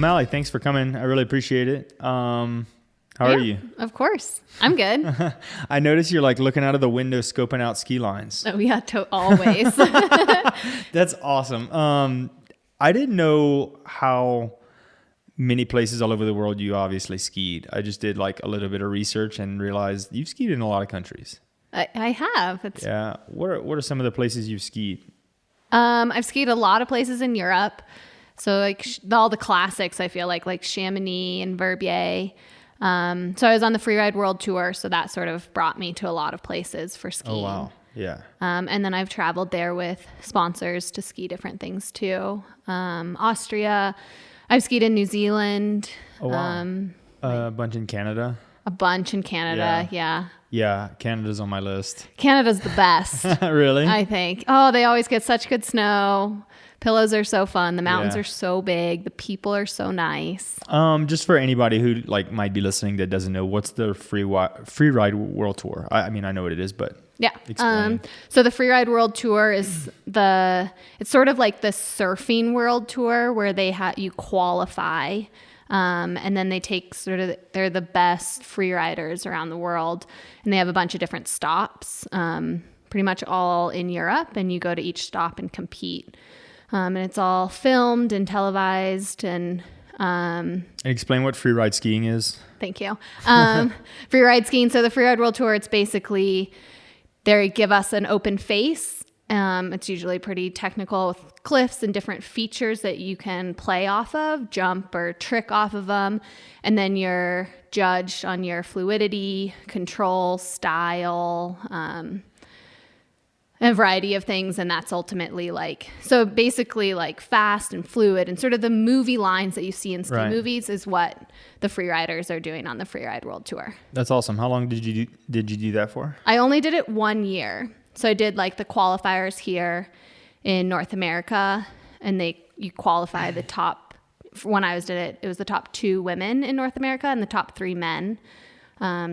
Mali, thanks for coming. I really appreciate it. How are you? Of course. I'm good. I noticed you're like looking out of the window, scoping out ski lines. Oh, yeah, always. That's awesome. I didn't know how many places all over the world you obviously skied. I just did like a little bit of research and realized you've skied in a lot of countries. I have. Yeah. What are some of the places you've skied? I've skied a lot of places in Europe. So like all the classics, I feel like Chamonix and Verbier. So I was on the Freeride World Tour, so that sort of brought me to a lot of places for skiing. Oh, wow. Yeah. And then I've traveled there with sponsors to ski different things too. Austria. I've skied in New Zealand. Oh, wow. A bunch in Canada. A bunch in Canada, yeah. Yeah, Canada's on my list. Canada's the best. Really? I think. Oh, they always get such good snow. Pillows are so fun. The mountains are so big. The people are so nice. Just for anybody who like might be listening that doesn't know, what's the Freeride World Tour? I mean, I know what it is, but yeah. Explain. So the Freeride World Tour is it's sort of like the surfing world tour where you qualify. And then they take they're the best freeriders around the world, and they have a bunch of different stops, pretty much all in Europe, and you go to each stop and compete. And it's all filmed and televised and explain what freeride skiing is. Thank you. Freeride skiing. So the Freeride World Tour, it's basically they give us an open face. It's usually pretty technical with cliffs and different features that you can play off of, jump or trick off of them. And then you're judged on your fluidity, control, style, a variety of things. And that's ultimately basically like fast and fluid and sort of the movie lines that you see in ski movies is what the freeriders are doing on the Freeride World Tour. That's awesome. How long did you do that for? I only did it 1 year. So I did like the qualifiers here in North America, and you qualify the top. When I did it, it was the top 2 women in North America and the top 3 men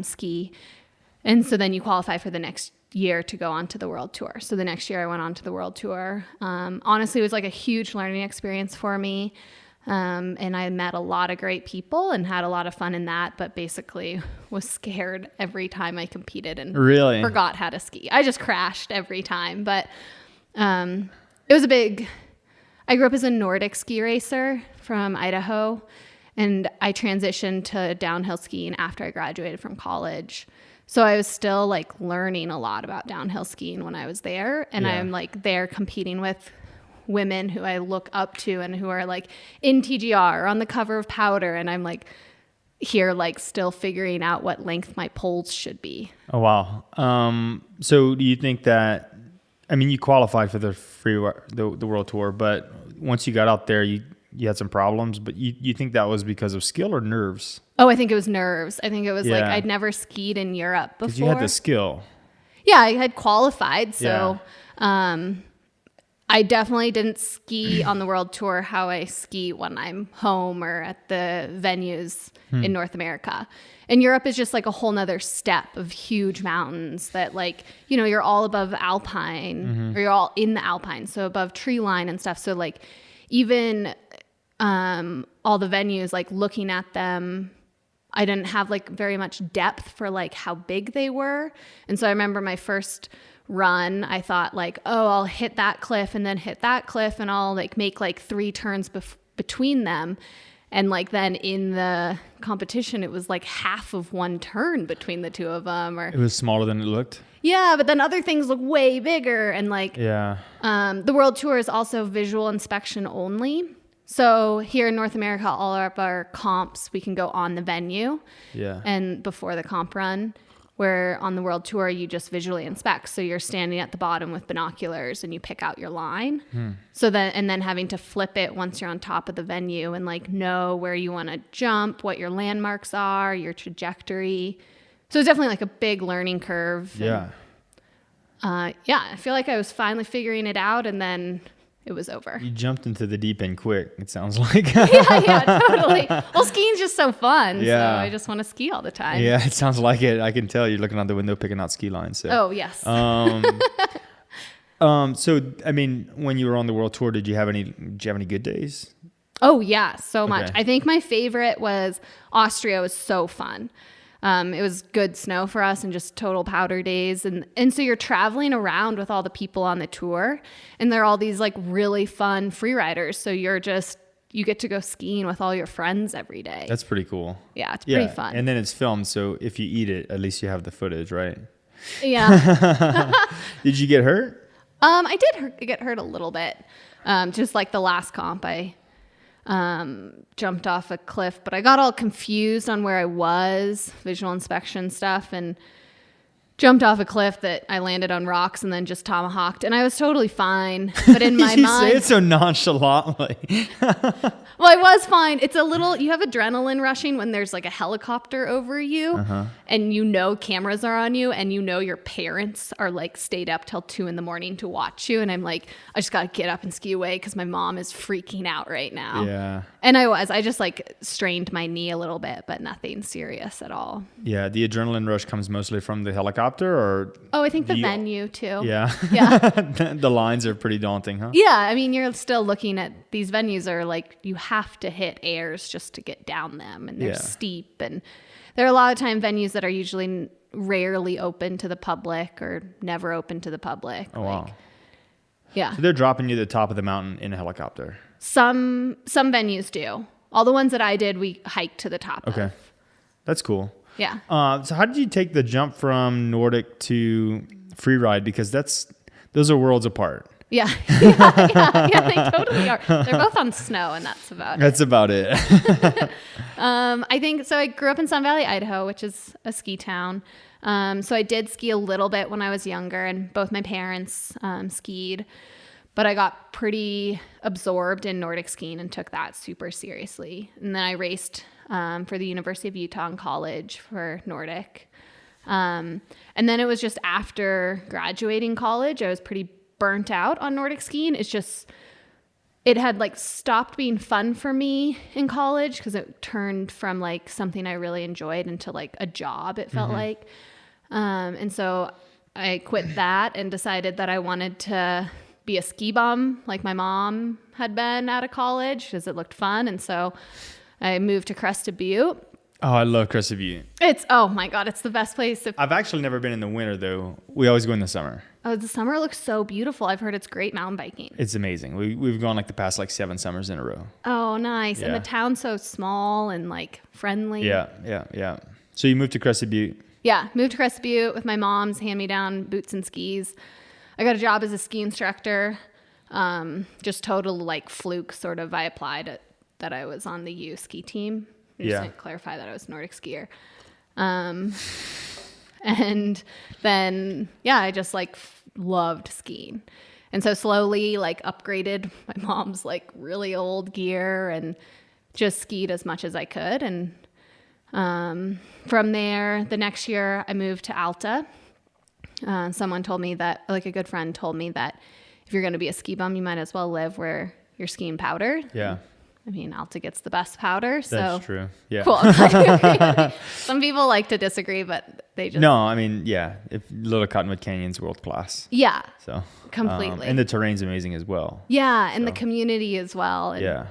ski. And so then you qualify for the next year to go on to the world tour. So the next year I went on to the world tour. Honestly, it was like a huge learning experience for me. And I met a lot of great people and had a lot of fun in that, but basically was scared every time I competed and forgot how to ski. I just crashed every time, but it was I grew up as a Nordic ski racer from Idaho, and I transitioned to downhill skiing after I graduated from college. So I was still like learning a lot about downhill skiing when I was there, and I'm like there competing with women who I look up to and who are like in TGR or on the cover of Powder, and I'm like here like still figuring out what length my poles should be. Oh wow. So do you think that, I mean, you qualified for the world tour, but once you got out there you had some problems, but you think that was because of skill or nerves? Oh, I think it was nerves. I think it was like I'd never skied in Europe before. 'Cause you had the skill. Yeah, I had qualified, so I definitely didn't ski on the world tour how I ski when I'm home or at the venues in North America. And Europe is just like a whole nother step of huge mountains that like, you're all above Alpine or you're all in the Alpine. So above tree line and stuff. So like even all the venues, like looking at them, I didn't have like very much depth for like how big they were. And so I remember my first run, I thought like, oh, I'll hit that cliff and then hit that cliff and I'll like make like 3 turns between them. And like then in the competition, it was like half of 1 turn between the 2 of them. Or it was smaller than it looked. Yeah, but then other things look way bigger. And like the world tour is also visual inspection only. So here in North America, all of our comps, we can go on the venue and before the comp run. Where on the world tour, you just visually inspect. So you're standing at the bottom with binoculars and you pick out your line. So then having to flip it once you're on top of the venue and like know where you want to jump, what your landmarks are, your trajectory. So it's definitely like a big learning curve. Yeah. And, I feel like I was finally figuring it out, and then it was over. You jumped into the deep end quick, it sounds like. yeah, totally. Well, skiing's just so fun, so I just want to ski all the time. Yeah, it sounds like it. I can tell you're looking out the window picking out ski lines. So. Oh, yes. So, I mean, when you were on the world tour, did you have any good days? Oh yeah, so much. Okay. I think my favorite was Austria. Was so fun. It was good snow for us and just total powder days. And so you're traveling around with all the people on the tour, and they're all these like really fun free riders. So you get to go skiing with all your friends every day. That's pretty cool. Yeah, it's pretty fun. And then it's filmed, so if you eat it, at least you have the footage, right? Yeah. Did you get hurt? I did get hurt a little bit. Just like the last comp, I jumped off a cliff, but I got all confused on where I was, visual inspection stuff, and jumped off a cliff that I landed on rocks and then just tomahawked, and I was totally fine. But in my You mind, say it so nonchalantly. well, I was fine. It's a little, you have adrenaline rushing when there's like a helicopter over you, and you know cameras are on you, and you know your parents are like stayed up till 2 a.m. to watch you, and I'm like, I just gotta get up and ski away because my mom is freaking out right now. Yeah. And I just like strained my knee a little bit, but nothing serious at all. Yeah, the adrenaline rush comes mostly from the helicopter, or Oh, I think the venue too. yeah. Yeah. The lines are pretty daunting, huh? Yeah, I mean, you're still looking at these venues are like you have to hit airs just to get down them, and they're steep, and there are a lot of time venues that are usually rarely open to the public or never open to the public. Oh, wow. Yeah. So they're dropping you to the top of the mountain in a helicopter. Some venues do. All the ones that I did, we hiked to the top Okay. of. That's cool. Yeah. So how did you take the jump from Nordic to freeride? Because those are worlds apart. Yeah. Yeah, they totally are. They're both on snow, and that's about it. That's about it. I think so. I grew up in Sun Valley, Idaho, which is a ski town. So I did ski a little bit when I was younger, and both my parents skied. But I got pretty absorbed in Nordic skiing and took that super seriously. And then I raced for the University of Utah in college for Nordic. And then it was just after graduating college, I was pretty burnt out on Nordic skiing. It had like stopped being fun for me in college because it turned from like something I really enjoyed into like a job, it felt like. And so I quit that and decided that I wanted to be a ski bum like my mom had been out of college because it looked fun. And so I moved to Crested Butte. Oh, I love Crested Butte. Oh my God, it's the best place. I've actually never been in the winter, though. We always go in the summer. Oh, the summer looks so beautiful. I've heard it's great mountain biking. It's amazing. We've gone like the past like 7 summers in a row. Oh, nice. Yeah. And the town's so small and like friendly. Yeah. So you moved to Crested Butte. Yeah, moved to Crested Butte with my mom's hand-me-down boots and skis. I got a job as a ski instructor. Just total like fluke sort of. I applied that I was on the U ski team. I just didn't clarify that I was a Nordic skier. And then, I just like loved skiing. And so slowly like upgraded my mom's like really old gear and just skied as much as I could. And from there, the next year I moved to Alta. Someone told me that, like a good friend told me that if you're going to be a ski bum, you might as well live where you're skiing powder. Yeah. I mean, Alta gets the best powder, so That's true. Yeah. cool. Some people like to disagree, but they just No, I mean, yeah. If Little Cottonwood Canyon's world class. Yeah, So completely. and the terrain's amazing as well. Yeah, and the community as well. And Yeah.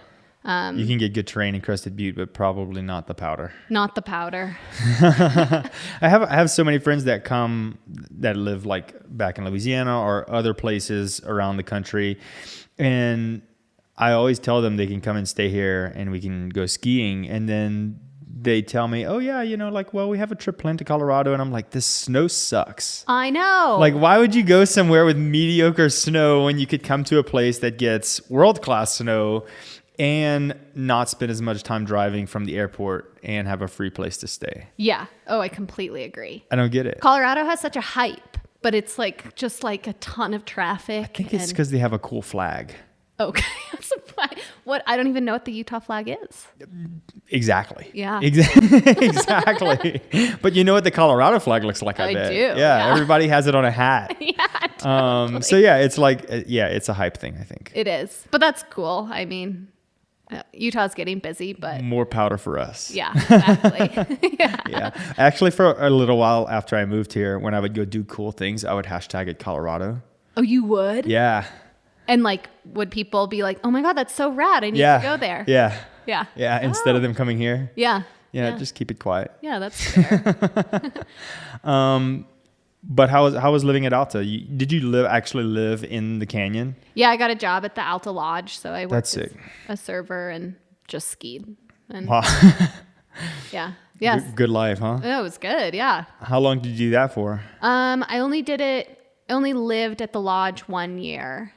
You can get good terrain in Crested Butte, but probably not the powder. not the powder. I have so many friends that live like back in Louisiana or other places around the country, and I always tell them they can come and stay here and we can go skiing, and then they tell me, oh yeah, we have a trip planned to Colorado, and I'm like, this snow sucks. I know. Like, why would you go somewhere with mediocre snow when you could come to a place that gets world-class snow and not spend as much time driving from the airport and have a free place to stay? Yeah. Oh, I completely agree. I don't get it. Colorado has such a hype, but it's like just like a ton of traffic. I think it's because they have a cool flag. Okay. That's a flag. What? I don't even know what the Utah flag is. Yeah. Exactly. Exactly. But you know what the Colorado flag looks like, I bet. do. Yeah. Everybody has it on a hat. Yeah. Totally. So yeah, it's like, it's a hype thing, I think. It is. But that's cool. I mean, Utah's getting busy, but More powder for us. yeah, exactly. Yeah. Actually, for a little while after I moved here, when I would go do cool things, I would hashtag it Colorado. Oh, you would? Yeah. And like, would people be like, "Oh my God, that's so rad. I need to go there." Yeah. Yeah. Yeah. Instead of them coming here. Yeah. Yeah. Just keep it quiet. Yeah, that's fair. But how was living at Alta? Did you actually live in the canyon? Yeah, I got a job at the Alta Lodge, so I worked That's as sick. a server and just skied. And Wow. yeah. Yes. Good life, huh? It was good. Yeah. How long did you do that for? I only lived at the lodge 1 year.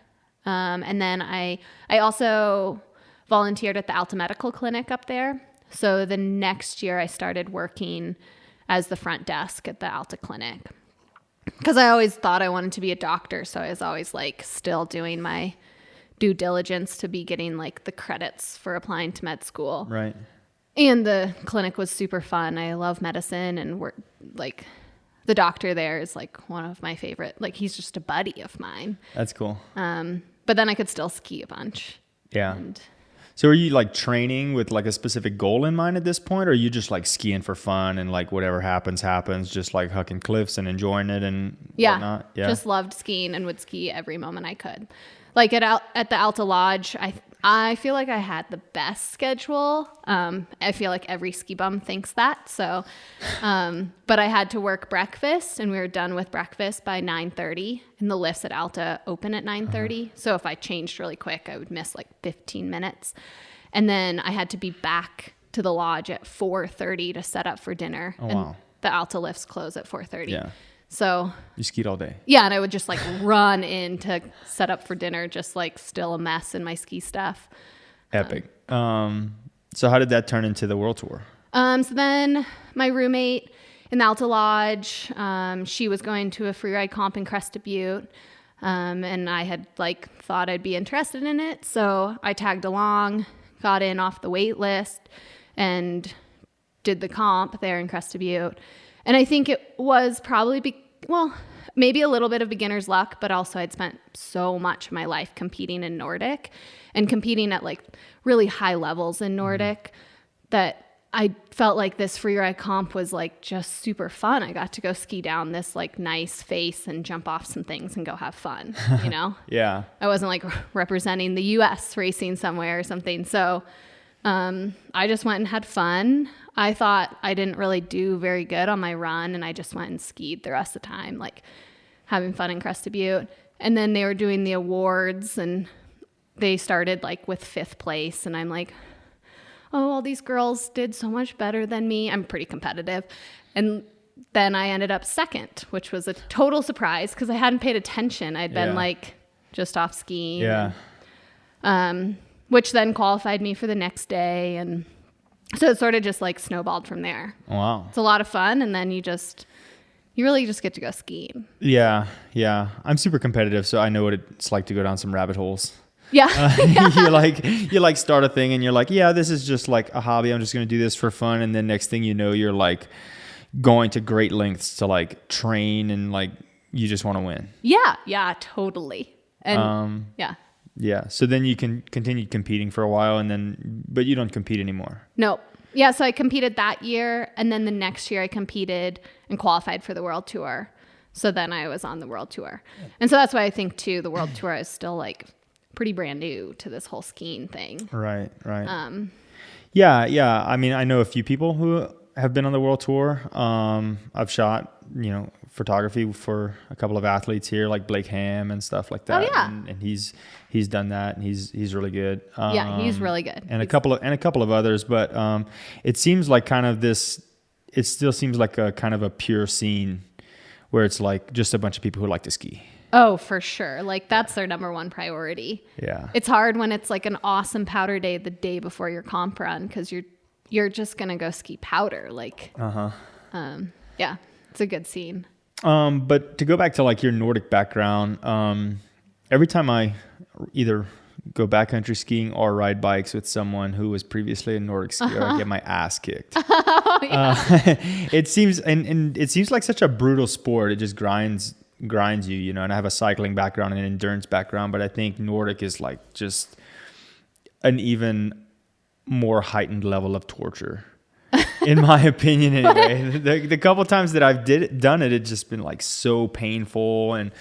And then I also volunteered at the Alta Medical Clinic up there. So the next year I started working as the front desk at the Alta Clinic. Because I always thought I wanted to be a doctor. So I was always like still doing my due diligence to be getting like the credits for applying to med school. Right. And the clinic was super fun. I love medicine, and we're like, the doctor there is like one of my favorite. Like, he's just a buddy of mine. That's cool. But then I could still ski a bunch. Yeah. And So are you like training with like a specific goal in mind at this point? Or are you just like skiing for fun and like whatever happens, just like hucking cliffs and enjoying it and whatnot? Yeah. Just loved skiing and would ski every moment I could. Like at the Alta Lodge, I feel like I had the best schedule. I feel like every ski bum thinks that. So, but I had to work breakfast, and we were done with breakfast by 9:30, and the lifts at Alta open at 9:30. So if I changed really quick, I would miss like 15 minutes. And then I had to be back to the lodge at 4:30 to set up for dinner. Oh, and wow. the Alta lifts close at 4:30. Yeah. So You skied all day. yeah, and I would just like run in to set up for dinner, just like still a mess in my ski stuff. Epic. So how did that turn into the world tour? So then my roommate in the Alta Lodge, she was going to a freeride comp in Crested Butte. And I had like thought I'd be interested in it. So I tagged along, got in off the wait list, and did the comp there in Crested Butte. And I think it was probably, maybe a little bit of beginner's luck, but also I'd spent so much of my life competing in Nordic and competing at like really high levels in Nordic that I felt like this freeride comp was like just super fun. I got to go ski down this like nice face and jump off some things and go have fun, you know? Yeah. I wasn't like representing the US racing somewhere or something. So I just went and had fun. I thought I didn't really do very good on my run, and I just went and skied the rest of the time, like having fun in Crested Butte. And then they were doing the awards, and they started like with 5th place, and I'm like, oh, all these girls did so much better than me. I'm pretty competitive. And then I ended up 2nd, which was a total surprise because I hadn't paid attention. I'd been like just off skiing. Yeah. Which then qualified me for the next day. And so it sort of just like snowballed from there. Wow. It's a lot of fun. And then you really just get to go skiing. Yeah. Yeah. I'm super competitive, so I know what it's like to go down some rabbit holes. Yeah. You like start a thing and you're like, yeah, this is just like a hobby. I'm just going to do this for fun. And then next thing you know, you're like going to great lengths to like train, and like, you just want to win. Yeah. Yeah, totally. And yeah. Yeah. So then you can continue competing for a while, but you don't compete anymore. No. Yeah. So I competed that year. And then the next year I competed and qualified for the world tour. So then I was on the world tour. And so that's why I think too, the world tour is still like pretty brand new to this whole skiing thing. Right. Yeah. Yeah. I mean, I know a few people who have been on the world tour. I've shot, photography for a couple of athletes here, like Blake Ham and stuff like that. Oh, yeah. And he's done that, and he's really good. Yeah, he's really good. And a couple of others, but it seems like it still seems like a kind of a pure scene where it's like just a bunch of people who like to ski. Oh, for sure. Like that's their number one priority. Yeah. It's hard when it's like an awesome powder day the day before your comp run, because you're just gonna go ski powder. Like yeah, it's a good scene. But to go back to like your Nordic background, every time I either go backcountry skiing or ride bikes with someone who was previously a Nordic skier, I get my ass kicked. It seems and it seems like such a brutal sport. It just grinds you, and I have a cycling background and an endurance background, but I think Nordic is like just an even more heightened level of torture. In my opinion, anyway. The couple times that I've done it, it's just been like so painful. And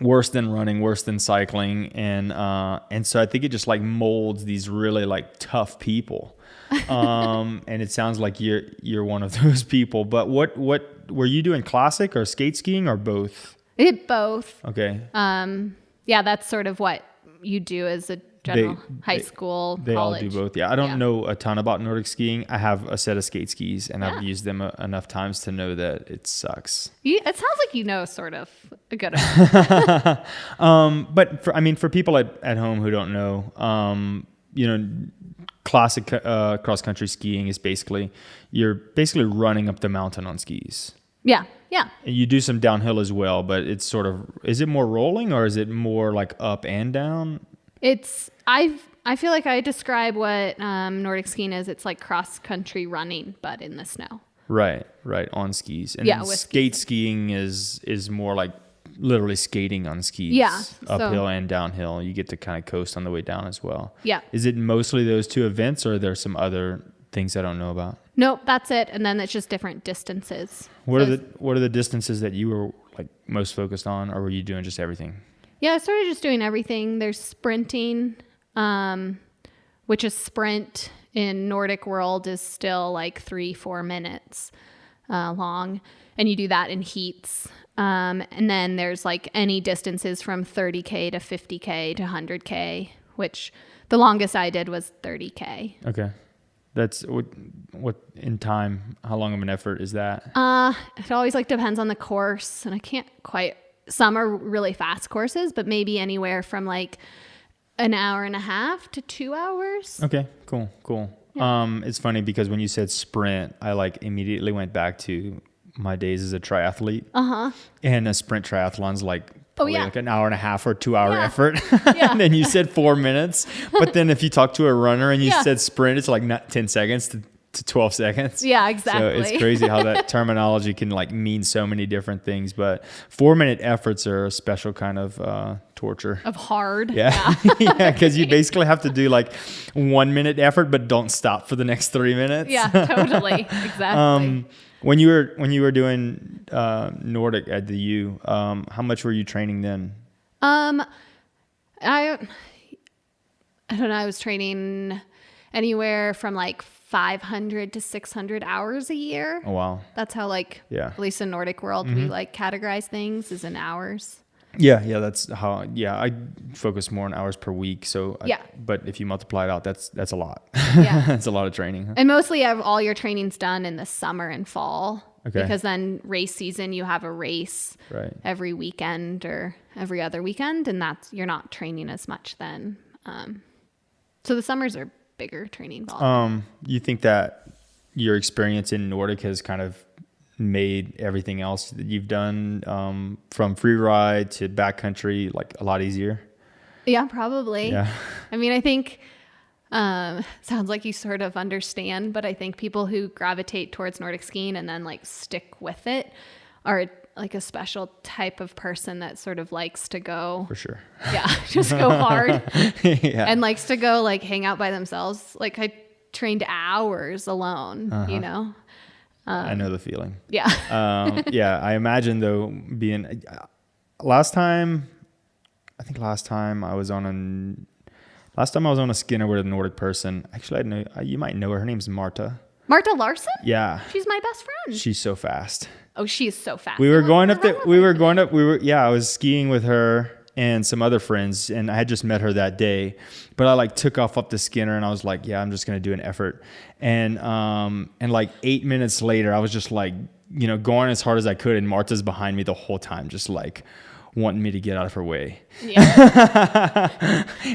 worse than running, worse than cycling, and so I think it just like molds these really like tough people. And it sounds like you're one of those people. But what were you doing, classic or skate skiing or both? I did both. Okay. Yeah, that's sort of what you do as a general high school, they college. all do both. Yeah, I don't know a ton about Nordic skiing. I have a set of skate skis, and I've used them enough times to know that it sucks. It sounds like you know sort of a good amount. But for people at home who don't know, classic cross country skiing is you're basically running up the mountain on skis. Yeah. Yeah. And you do some downhill as well, but it's sort of, is it more rolling or is it more like up and down? I feel like I describe what Nordic skiing is. It's like cross country running, but in the snow. Right, on skis. And yeah, then with skiing is more like literally skating on skis. Yeah. Uphill and downhill. You get to kind of coast on the way down as well. Yeah. Is it mostly those two events, or are there some other things I don't know about? Nope, that's it. And then it's just different distances. What are the distances that you were like most focused on, or were you doing just everything? Yeah, I started just doing everything. There's sprinting, which is sprint in Nordic world is still like 3-4 minutes long. And you do that in heats. And then there's like any distances from 30K to 50K to 100K, which the longest I did was 30K. Okay. That's what in time, how long of an effort is that? It always like depends on the course, and I can't quite, some are really fast courses, but maybe anywhere from like an hour and a half to 2 hours. Okay, cool. Yeah. It's funny because when you said sprint, I like immediately went back to my days as a triathlete. And a sprint triathlon's like like an hour and a half or 2 hour effort. And then you said 4 minutes. But then if you talk to a runner and you said sprint, it's like not 10 seconds to 12 seconds. Yeah, exactly. So it's crazy how that terminology can like mean so many different things. But 4 minute efforts are a special kind of torture. Of hard. Yeah. Yeah, because you basically have to do like 1 minute effort, but don't stop for the next 3 minutes. Yeah, totally. Exactly. When you were doing Nordic at the U, how much were you training then? I don't know. I was training anywhere from like 500 to 600 hours a year. Oh wow! That's how at least in Nordic world we like categorize things as in hours. Yeah, that's how. Yeah, I focus more on hours per week. So but if you multiply it out, that's a lot. Yeah, that's a lot of training. Huh? And mostly all your training's done in the summer and fall. Okay. Because then race season, you have a race every weekend or every other weekend, and you're not training as much then. So the summers are bigger training volume. You think that your experience in Nordic has kind of made everything else that you've done from freeride to backcountry like a lot easier? Yeah, probably. Yeah. I mean, I think sounds like you sort of understand, but I think people who gravitate towards Nordic skiing and then like stick with it are like a special type of person that sort of likes to go for sure. Yeah, just go hard. And likes to go like hang out by themselves. Like I trained hours alone, you know. I know the feeling. Yeah. I imagine though last time I was on a Skinner with a Nordic person. Actually, I know you might know her. Her name's Marta. Marta Larson? Yeah. She's my best friend. She's so fast. Oh, she's so fast. I was skiing with her and some other friends, and I had just met her that day. But I like took off up the Skinner, and I was like, yeah, I'm just gonna do an effort. And like 8 minutes later, I was just like, going as hard as I could, and Marta's behind me the whole time, just like wanting me to get out of her way. Yeah.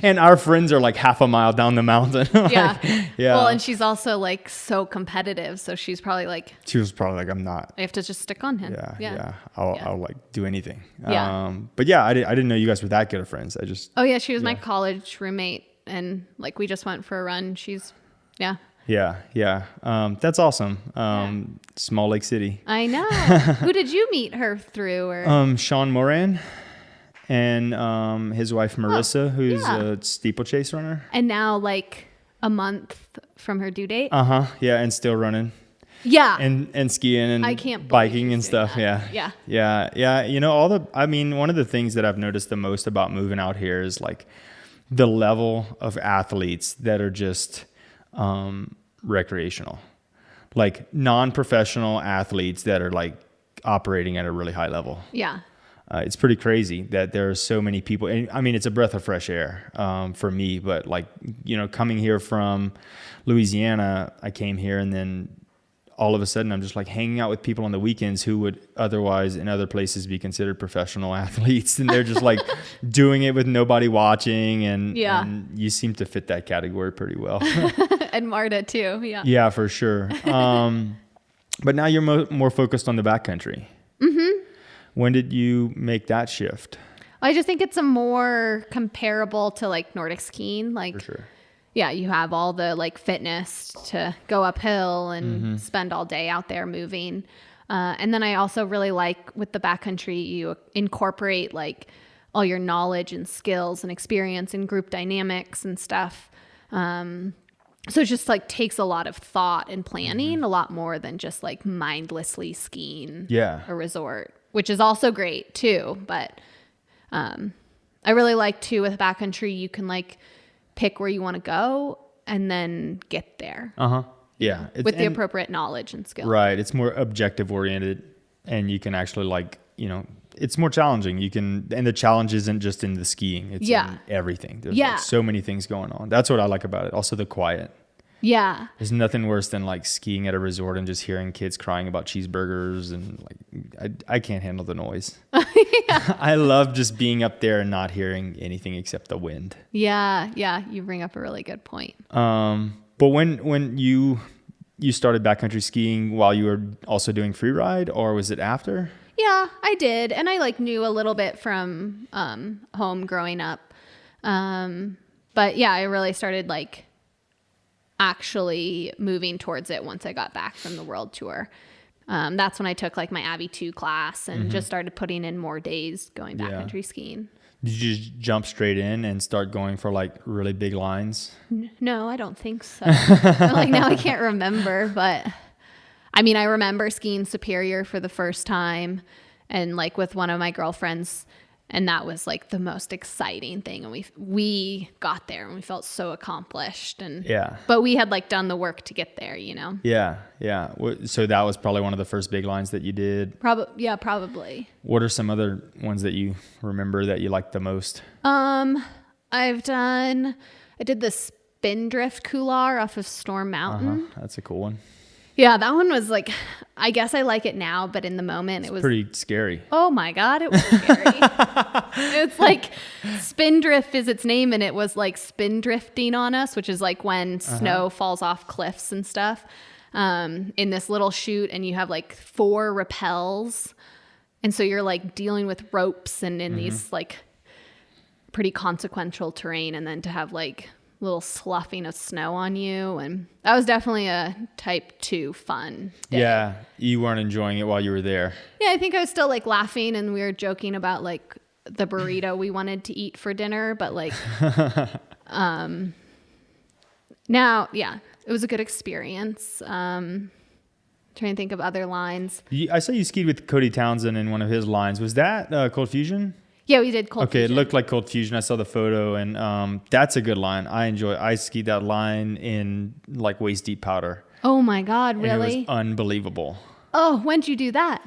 And our friends are like half a mile down the mountain. Yeah. Well, and she's also like so competitive, so she was probably like, I'm not. I have to just stick on him. Yeah. I'll like do anything. Yeah. But yeah, I didn't know you guys were that good of friends. Oh yeah, she was my college roommate, and like we just went for a run. Yeah. That's awesome. Small Lake City. I know. Who did you meet her through? Or Sean Moran and his wife Marissa, who's a steeplechase runner. And now like a month from her due date. Yeah, and still running. Yeah. and skiing and I can't believe biking he's and doing stuff. that. Yeah. Yeah. Yeah. You know, one of the things that I've noticed the most about moving out here is like the level of athletes that are just recreational, like non-professional athletes that are like operating at a really high level. Yeah. It's pretty crazy that there are so many people. And I mean, it's a breath of fresh air for me, but like, you know, coming here from Louisiana, I came here and then all of a sudden I'm just like hanging out with people on the weekends who would otherwise in other places be considered professional athletes. And they're just like doing it with nobody watching. And you seem to fit that category pretty well. And Marta too. Yeah. Yeah, for sure. But now you're more focused on the backcountry. Mm-hmm. When did you make that shift? I just think it's a more comparable to like Nordic skiing. Like, For sure. yeah, you have all the like fitness to go uphill and spend all day out there moving. And then I also really like with the backcountry, you incorporate like all your knowledge and skills and experience and group dynamics and stuff. So it just like takes a lot of thought and planning, a lot more than just like mindlessly skiing a resort, which is also great too. But I really like too with backcountry, you can like pick where you want to go and then get there. Yeah. With the appropriate knowledge and skill. Right. It's more objective oriented and you can actually like, you know, it's more challenging. And the challenge isn't just in the skiing. It's in everything. There's like so many things going on. That's what I like about it. Also the quiet. Yeah. There's nothing worse than like skiing at a resort and just hearing kids crying about cheeseburgers and like, I can't handle the noise. I love just being up there and not hearing anything except the wind. Yeah. Yeah. You bring up a really good point. But when you started backcountry skiing while you were also doing freeride, or was it after? Yeah, I did. And I like knew a little bit from home growing up. But yeah, I really started like actually moving towards it once I got back from the world tour. That's when I took like my Abbey 2 class and just started putting in more days going backcountry skiing. Did you just jump straight in and start going for like really big lines? No, I don't think so. Like now I can't remember, but I mean, I remember skiing Superior for the first time and like with one of my girlfriends, and that was like the most exciting thing. And we got there and we felt so accomplished. And but we had like done the work to get there, you know? Yeah. So that was probably one of the first big lines that you did? Probably. What are some other ones that you remember that you liked the most? I did the Spindrift Couloir off of Storm Mountain. That's a cool one. Yeah, that one was like, I guess I like it now, but in the moment it was pretty scary. Oh my God, it was scary. It's like Spindrift is its name, and it was like spindrifting on us, which is like when snow falls off cliffs and stuff in this little chute, and you have like 4 rappels. And so you're like dealing with ropes and in these like pretty consequential terrain, and then to have like little sloughing of snow on you, and that was definitely a type 2 fun day. Yeah, you weren't enjoying it while you were there. Yeah, I think I was still like laughing, and we were joking about like the burrito we wanted to eat for dinner, but like now, yeah, it was a good experience. Trying to think of other lines. I saw you skied with Cody Townsend in one of his lines. Was that Cold Fusion? Yeah, we did Cold Fusion. Okay, it looked like Cold Fusion. I saw the photo, and that's a good line. I skied that line in like waist deep powder. Oh my God, really? And it was unbelievable. Oh, when'd you do that?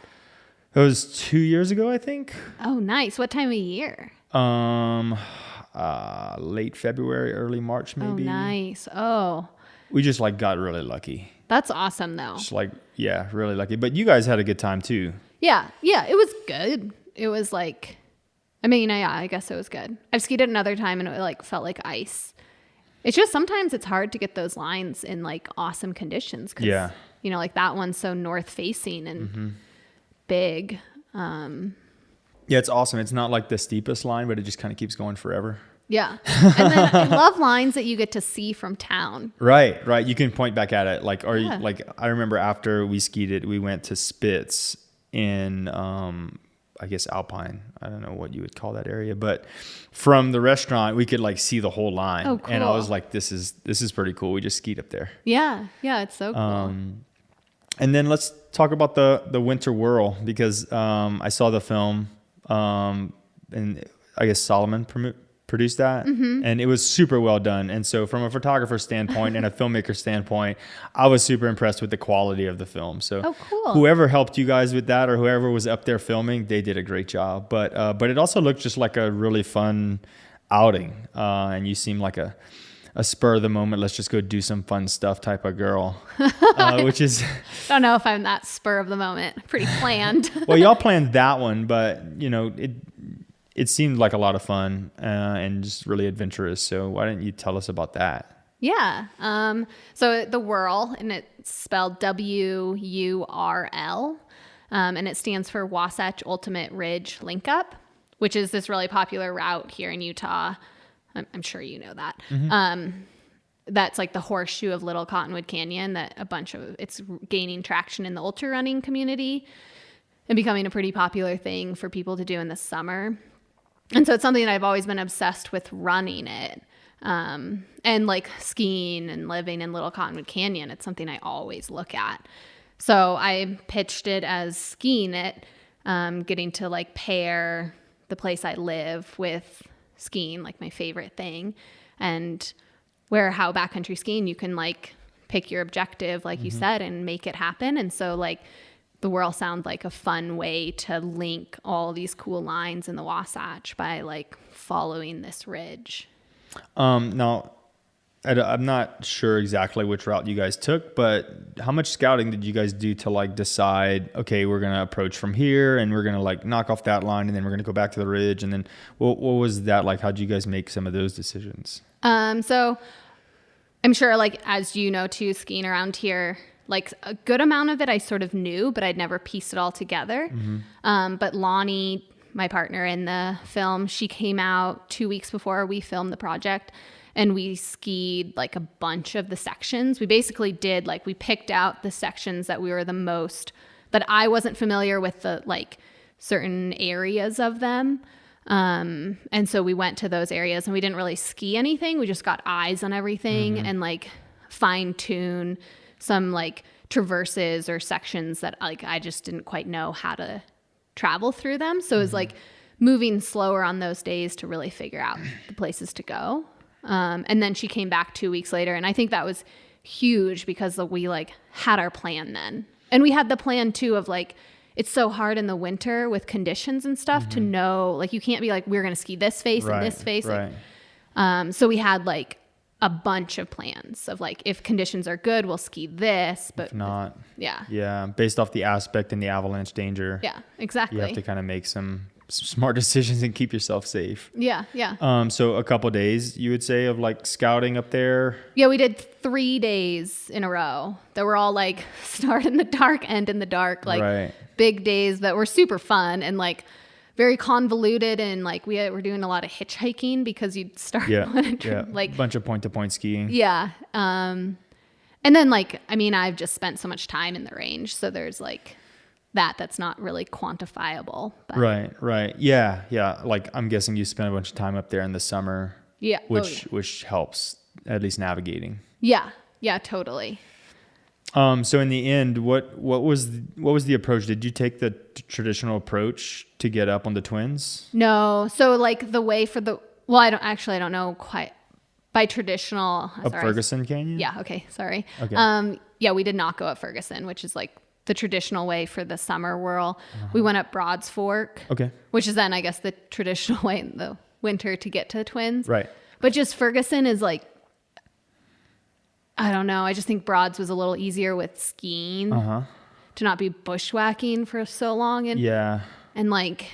It was 2 years ago, I think. Oh, nice. What time of year? Late February, early March, maybe. Oh, nice. Oh. We just like got really lucky. That's awesome, though. Just like, yeah, really lucky. But you guys had a good time too. Yeah, it was good. It was like, I mean, yeah, I guess it was good. I've skied it another time and it like felt like ice. It's just sometimes it's hard to get those lines in like awesome conditions. Yeah. You know, like that one's so north facing and big. Yeah, it's awesome. It's not like the steepest line, but it just kind of keeps going forever. Yeah. And then I love lines that you get to see from town. Right. You can point back at it. Like, or like, I remember after we skied it, we went to Spitz in, I guess Alpine. I don't know what you would call that area, but from the restaurant we could like see the whole line. Oh, cool. And I was like, this is pretty cool. We just skied up there. Yeah, it's so cool. And then let's talk about the winter whirl, because I saw the film, and I guess Salamon produced that, and it was super well done. And so from a photographer standpoint and a filmmaker standpoint, I was super impressed with the quality of the film. So cool. whoever helped you guys with that, or whoever was up there filming, they did a great job. But it also looked just like a really fun outing, and you seem like a spur of the moment, let's just go do some fun stuff type of girl, which is... Don't know if I'm that spur of the moment. Pretty planned. Well, y'all planned that one, but it seemed like a lot of fun, and just really adventurous. So why didn't you tell us about that? Yeah. So the WURL, and it's spelled WURL, and it stands for Wasatch Ultimate Ridge Link Up, which is this really popular route here in Utah. I'm sure you know that. That's like the horseshoe of Little Cottonwood Canyon, that it's gaining traction in the ultra running community and becoming a pretty popular thing for people to do in the summer. And so it's something that I've always been obsessed with running it. And like skiing and living in Little Cottonwood Canyon, it's something I always look at. So I pitched it as skiing it, getting to like pair the place I live with skiing, like my favorite thing, and how backcountry skiing, you can like pick your objective, like you said, and make it happen. And so like the WURL sounds like a fun way to link all these cool lines in the Wasatch by like following this ridge. Now, I'm not sure exactly which route you guys took, but how much scouting did you guys do to like decide, okay, we're going to approach from here and we're going to like knock off that line and then we're going to go back to the ridge? And then what was that like? How'd you guys make some of those decisions? So I'm sure, like, as you know too, skiing around here, like a good amount of it I sort of knew, but I'd never pieced it all together. But Lonnie, my partner in the film, she came out 2 weeks before we filmed the project, and we skied like a bunch of the sections. We basically did like, we picked out the sections that we were the most, that I wasn't familiar with, the like certain areas of them. And so we went to those areas and we didn't really ski anything. We just got eyes on everything and like fine tune some like traverses or sections that like I just didn't quite know how to travel through them. So it was like moving slower on those days to really figure out the places to go. And then she came back 2 weeks later, and I think that was huge because we like had our plan then. And we had the plan too of like, it's so hard in the winter with conditions and stuff to know, like you can't be like, we're going to ski this face and this face. Right. Like, so we had like a bunch of plans of like, if conditions are good, we'll ski this, but If not, yeah, based off the aspect and the avalanche danger. Yeah, exactly. You have to kind of make some smart decisions and keep yourself safe. Yeah. So a couple days, you would say, of like scouting up there? Yeah, we did 3 days in a row that were all like start in the dark, end in the dark, like big days that were super fun and like very convoluted, and like we were doing a lot of hitchhiking because you'd start like bunch of point-to-point skiing. Yeah. And then like, I mean, I've just spent so much time in the range, so there's like that's not really quantifiable. But. Right. Yeah. Like I'm guessing you spent a bunch of time up there in the summer. Yeah. Which helps, at least navigating. Yeah, totally. So in the end, what was the approach? Did you take the traditional approach to get up on the Twins? No. So like the way for I don't know quite by traditional. Ferguson Canyon? Yeah. Okay. Sorry. Okay. Yeah, we did not go up Ferguson, which is like the traditional way for the summer whirl. We went up Broad's Fork. Okay. Which is then, I guess, the traditional way in the winter to get to the Twins. Right. But just Ferguson is like, I don't know. I just think Broad's was a little easier with skiing to not be bushwhacking for so long. And like,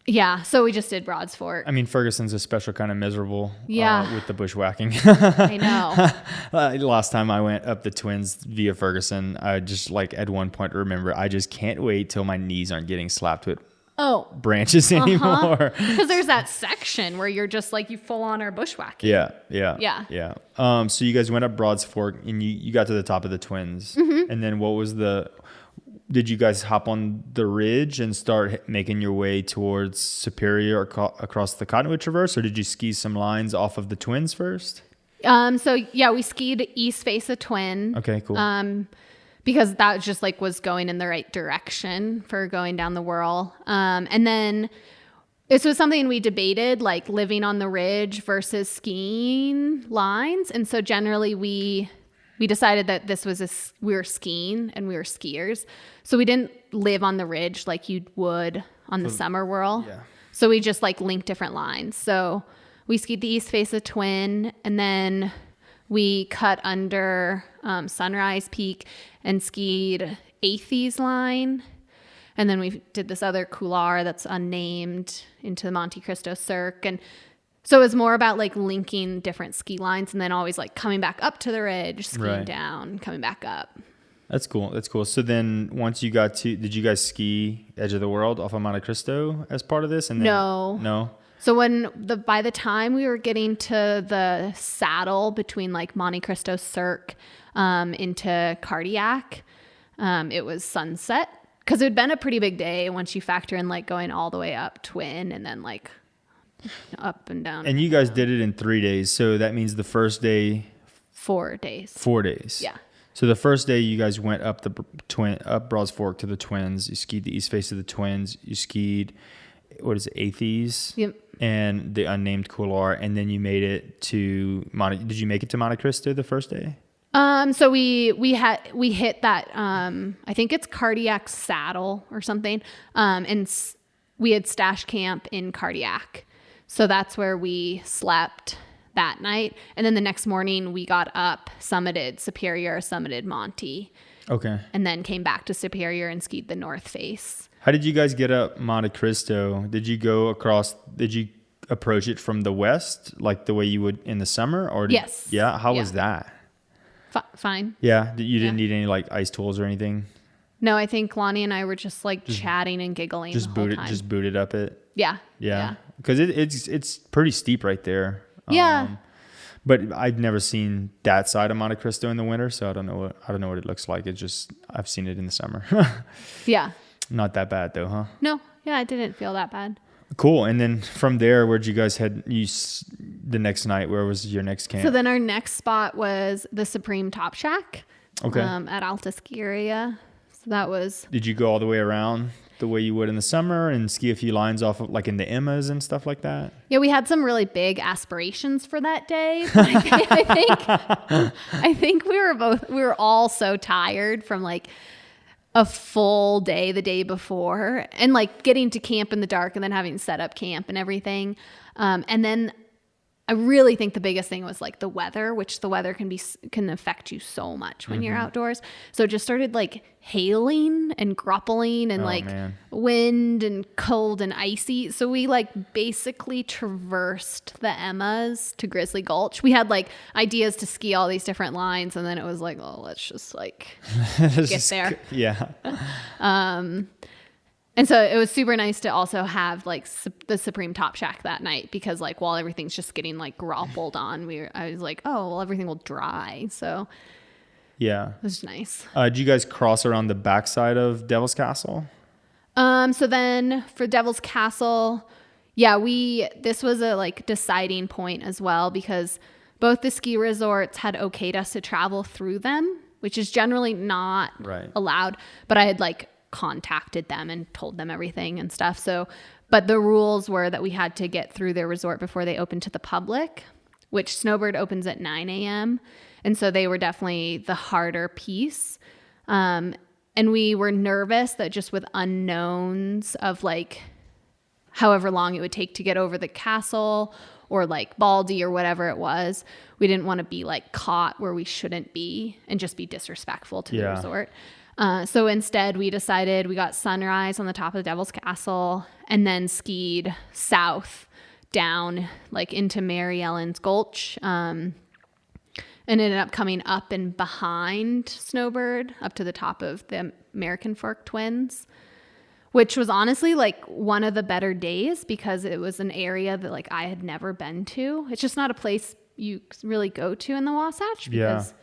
yeah, so we just did Broad's Fork. I mean, Ferguson's a special kind of miserable with the bushwhacking. I know. Last time I went up the Twins via Ferguson, I just like at one point remember I just can't wait till my knees aren't getting slapped with branches anymore. Because there's that section where you're just like, you full on are bushwhacking. Yeah. So you guys went up Broad's Fork and you got to the top of the Twins. And then did you guys hop on the ridge and start making your way towards Superior across the Cottonwood Traverse, or did you ski some lines off of the Twins first? So yeah, we skied east face of Twin. Okay, cool. because that just like was going in the right direction for going down the WURL. And then this was something we debated, like living on the ridge versus skiing lines. And so generally we decided that this was we were skiing and we were skiers. So we didn't live on the ridge like you would on the summer WURL. Yeah. So we just like linked different lines. So we skied the east face of Twin, and then we cut under Sunrise Peak and skied Athie's line. And then we did this other couloir that's unnamed into the Monte Cristo Cirque. And so it was more about like linking different ski lines and then always like coming back up to the ridge, skiing down, coming back up. That's cool. That's cool. So then once you got to, did you guys ski Edge of the World off of Monte Cristo as part of this? And then, No. So by the time we were getting to the saddle between like Monte Cristo Cirque into Cardiac, it was sunset. Because it had been a pretty big day once you factor in like going all the way up Twin and then like up and down. And you guys did it in 3 days. So that means the first day. 4 days. 4 days. Yeah. So the first day you guys went up up Broads Fork to the Twins. You skied the east face of the Twins. You skied, what is it, Athie's? Yep. And the unnamed couloir. And then you made it to did you make it to Monte Cristo the first day? So we hit that, I think it's Cardiac Saddle or something. And we had stash camp in Cardiac. So that's where we slept that night. And then the next morning we got up, summited Superior, summited Monte. Okay. And then came back to Superior and skied the north face. How did you guys get up Monte Cristo? Did you approach it from the west, like the way you would in the summer? Yes. Yeah. How was that? Fine. Yeah. You didn't need any like ice tools or anything? No, I think Lonnie and I were just like chatting and giggling the whole time. Just booted up it? Yeah. Yeah. Because it's pretty steep right there. Yeah. But I've never seen that side of Monte Cristo in the winter, so I don't know what it looks like. I've seen it in the summer. Yeah. Not that bad though, huh? No. Yeah, I didn't feel that bad. Cool. And then from there, where'd you guys head? The next night, where was your next camp? So then our next spot was the Supreme Top Shack. Okay. At Alta Ski Area. So that was. Did you go all the way around the way you would in the summer and ski a few lines off of like in the Emmas and stuff like that? Yeah, we had some really big aspirations for that day. But I think we were all so tired from like a full day the day before and like getting to camp in the dark and then having set up camp and everything. And then I really think the biggest thing was like the weather, which the weather can affect you so much when you're outdoors. So it just started like hailing and grappling and wind and cold and icy. So we like basically traversed the Emmas to Grizzly Gulch. We had like ideas to ski all these different lines, and then it was like, oh, let's just like get there. Yeah. And so it was super nice to also have like the Supreme Top Shack that night, because like while everything's just getting like grappled on, I was like, oh, well, everything will dry. So yeah, it was nice. Did you guys cross around the backside of Devil's Castle? So then for Devil's Castle, yeah, this was a like deciding point as well, because both the ski resorts had okayed us to travel through them, which is generally not allowed. But I had like contacted them and told them everything and stuff. So, but the rules were that we had to get through their resort before they opened to the public, which Snowbird opens at 9 a.m. And so they were definitely the harder piece. And we were nervous that just with unknowns of like however long it would take to get over the castle or like Baldy or whatever it was, we didn't want to be like caught where we shouldn't be and just be disrespectful to the resort. So instead we decided we got sunrise on the top of the Devil's Castle and then skied south down like into Mary Ellen's Gulch, and ended up coming up and behind Snowbird up to the top of the American Fork Twins, which was honestly like one of the better days because it was an area that like I had never been to. It's just not a place you really go to in the Wasatch because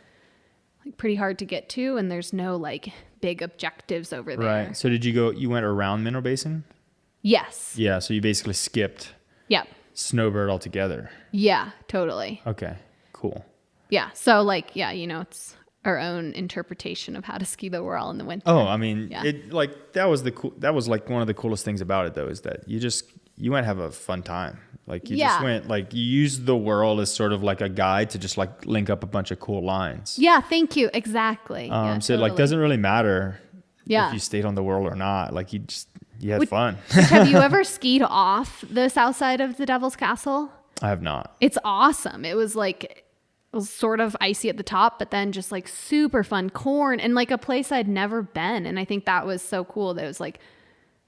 like pretty hard to get to, and there's no like big objectives over there. Right. So you went around Mineral Basin? Yes. Yeah. So you basically skipped Snowbird altogether. Yeah, totally. Okay, cool. Yeah. So like, yeah, you know, it's our own interpretation of how to ski the WURL in the winter. Oh, I mean, Yeah. that was like one of the coolest things about it though, is that you went have a fun time. Like you just went, like you used the WURL as sort of like a guide to just like link up a bunch of cool lines. Yeah, thank you. Exactly. So it like doesn't really matter Yeah. if you stayed on the WURL or not. Like you had fun. Have you ever skied off the south side of the Devil's Castle? I have not. It's awesome. It was sort of icy at the top, but then just like super fun corn and like a place I'd never been. And I think that was so cool that it was like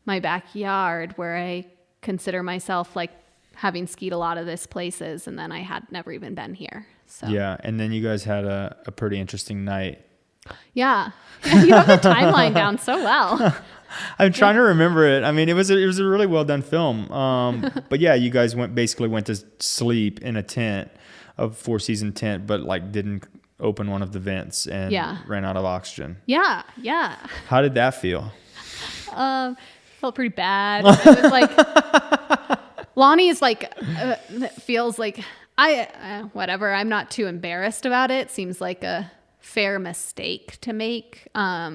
my backyard where I consider myself like having skied a lot of these places, and then I had never even been here. So Yeah, and then you guys had a pretty interesting night. yeah. You have the timeline down so well. I'm trying to remember it. I mean, it was a really well done film. But yeah, you guys went to sleep in a tent, a 4-season tent, but like didn't open one of the vents and ran out of oxygen. Yeah. How did that feel? Felt pretty bad. It was like Lonnie is like feels like whatever. I'm not too embarrassed about it. Seems like a fair mistake to make. I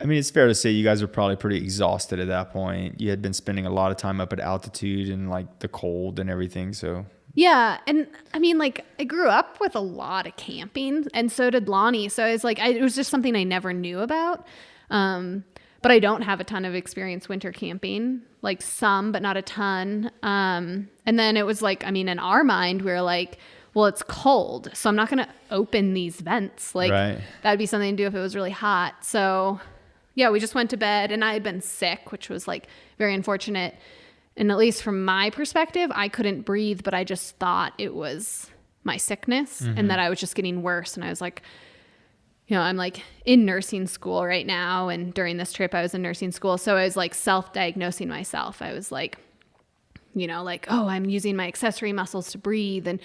mean, it's fair to say you guys were probably pretty exhausted at that point. You had been spending a lot of time up at altitude and like the cold and everything. So yeah. And I mean, like I grew up with a lot of camping, and so did Lonnie. So it's like, it was just something I never knew about. But I don't have a ton of experience winter camping, like some, but not a ton. And then it was like, I mean, in our mind, we were like, well, it's cold, so I'm not going to open these vents. Like that'd be something to do if it was really hot. So yeah, we just went to bed, and I had been sick, which was like very unfortunate. And at least from my perspective, I couldn't breathe, but I just thought it was my sickness and that I was just getting worse. And I was like, you know, I'm like in nursing school right now. And during this trip, I was in nursing school. So I was like self-diagnosing myself. I was like, you know, like, oh, I'm using my accessory muscles to breathe. And,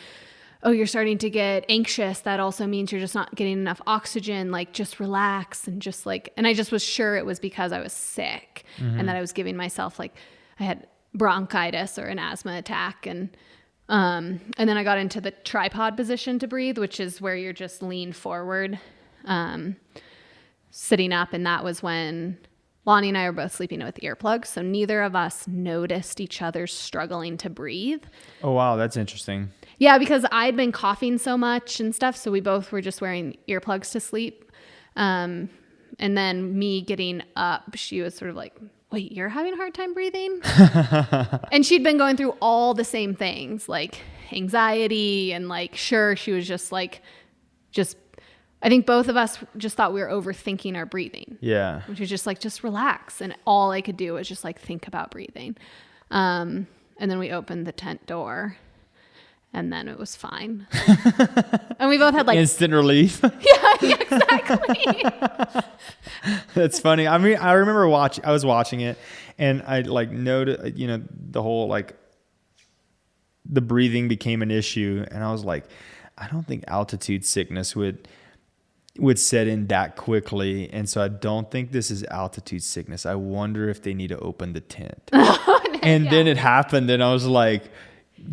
oh, you're starting to get anxious. That also means you're just not getting enough oxygen. Like, just relax. And just like, and I just was sure it was because I was sick and that I was giving myself, like, I had bronchitis or an asthma attack. And then I got into the tripod position to breathe, which is where you're just lean forward, sitting up. And that was when Lonnie and I were both sleeping with earplugs. So neither of us noticed each other struggling to breathe. Oh, wow. That's interesting. Yeah, because I'd been coughing so much and stuff. So we both were just wearing earplugs to sleep. And then me getting up, she was sort of like, wait, you're having a hard time breathing? And she'd been going through all the same things, like anxiety and like, sure, she was just like, I think both of us just thought we were overthinking our breathing. Yeah. Which was just like, just relax. And all I could do was just like think about breathing. And then we opened the tent door, and then it was fine. And we both had like instant relief. Yeah, exactly. That's funny. I mean, I remember I was watching it, and I like noted, you know, the whole like the breathing became an issue, and I was like, I don't think altitude sickness would set in that quickly, and so I don't think this is altitude sickness. I wonder if they need to open the tent. And then it happened, and I was like,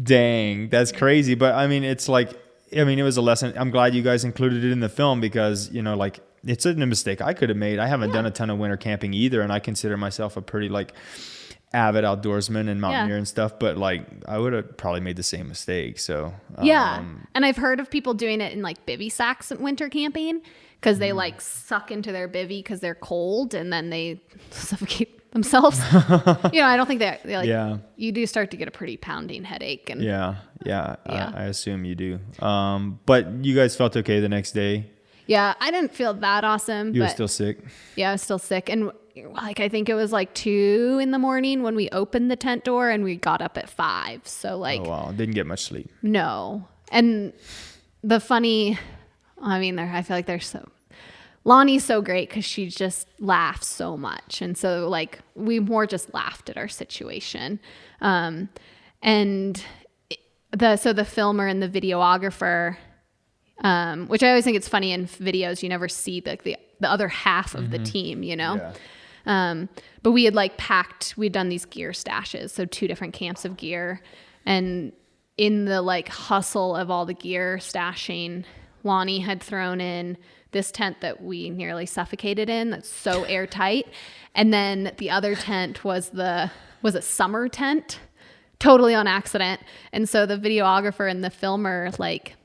dang, that's crazy. But I mean, it's like, I mean, it was a lesson. I'm glad you guys included it in the film, because, you know, like, it's a mistake I could have made. I haven't done a ton of winter camping either, and I consider myself a pretty like avid outdoorsman and mountaineer and stuff, but like I would have probably made the same mistake. So and I've heard of people doing it in like bivy sacks at winter camping, because they like suck into their bivy because they're cold, and then they suffocate themselves. You know, I don't think they like, you do start to get a pretty pounding headache. And I assume you do. But you guys felt okay the next day? Yeah, I didn't feel that awesome. You were still sick? Yeah, I was still sick. And like, I think it was like 2 a.m. when we opened the tent door, and we got up at 5. So like, oh wow, didn't get much sleep. No. And the funny, I mean, I feel like Lonnie's so great because she just laughs so much. And so like, we more just laughed at our situation. And the filmer and the videographer, which I always think it's funny in videos, you never see the other half of the team, you know? Yeah. But we had like we'd done these gear stashes. So 2 different camps of gear. And in the like hustle of all the gear stashing, Lonnie had thrown in this tent that we nearly suffocated in that's so airtight. And then the other tent was a summer tent, totally on accident. And so the videographer and the filmer, like,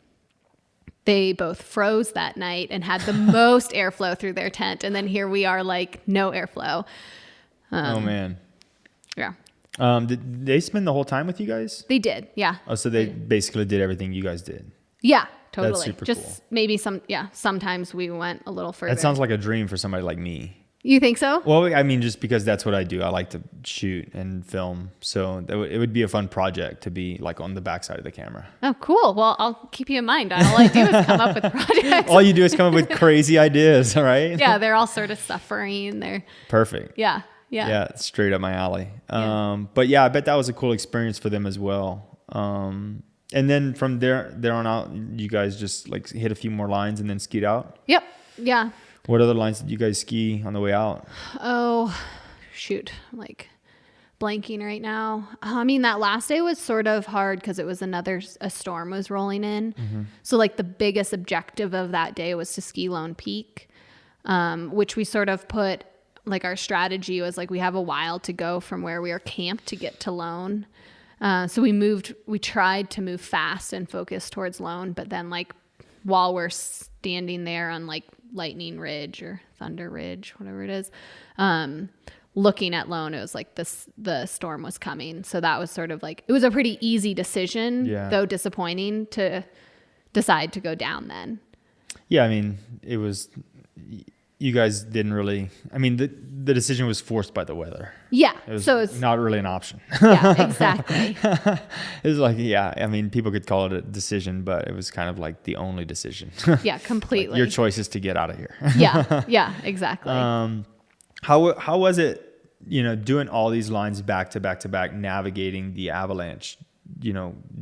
they both froze that night and had the most airflow through their tent. And then here we are, like, no airflow. Oh, man. Yeah. Did they spend the whole time with you guys? They did. Yeah. Oh, so they basically did everything you guys did. Yeah, totally. That's super Just cool. maybe sometimes we went a little further. That sounds like a dream for somebody like me. You think so? Well, I mean, just because that's what I do. I like to shoot and film. So it would be a fun project to be like on the backside of the camera. Oh, cool. Well, I'll keep you in mind. All I do is come up with projects. All you do is come up with crazy ideas, all right? Yeah, they're all sort of suffering. They're Perfect. yeah. Yeah, straight up my alley. Yeah. But yeah, I bet that was a cool experience for them as well. And then from there on out, you guys just like hit a few more lines and then skied out? Yep. Yeah. What other lines did you guys ski on the way out? Oh, shoot. I'm like blanking right now. I mean, that last day was sort of hard because it was a storm was rolling in. Mm-hmm. So like the biggest objective of that day was to ski Lone Peak, which we sort of put, like, our strategy was like, we have a while to go from where we are camped to get to Lone. So we tried to move fast and focus towards Lone, but then, like, while we're standing there on like Lightning Ridge or Thunder Ridge, whatever it is, looking at Lone, it was like the storm was coming. So that was sort of like, it was a pretty easy decision, though disappointing, to decide to go down then. Yeah, I mean, it was, you guys didn't really, I mean, the decision was forced by the weather. Yeah. It was so it's not really an option. Yeah, exactly. It was like, yeah, I mean, people could call it a decision, but it was kind of like the only decision. Yeah, completely. Like, your choice is to get out of here. Yeah, exactly. How was it, doing all these lines back to back to back, navigating the avalanche,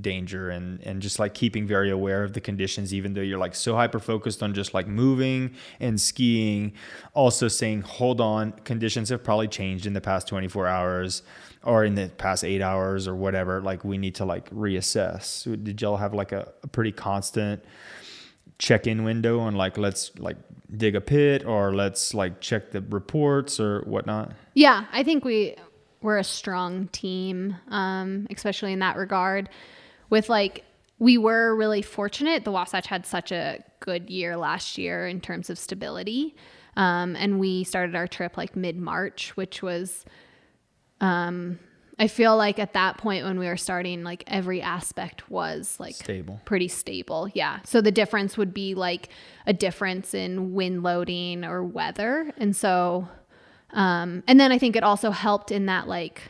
danger and just like keeping very aware of the conditions, even though you're like so hyper focused on just like moving and skiing, also saying, hold on, conditions have probably changed in the past 24 hours or in the past 8 hours or whatever. Like, we need to like reassess. Did y'all have like a pretty constant check-in window on like, let's like dig a pit or let's like check the reports or whatnot? Yeah, I think we're a strong team, especially in that regard. With like, we were really fortunate. The Wasatch had such a good year last year in terms of stability. And we started our trip like mid-March, which was, I feel like at that point when we were starting, like every aspect was like pretty stable. Yeah. So the difference would be like a difference in wind loading or weather. And so, and then I think it also helped in that, like,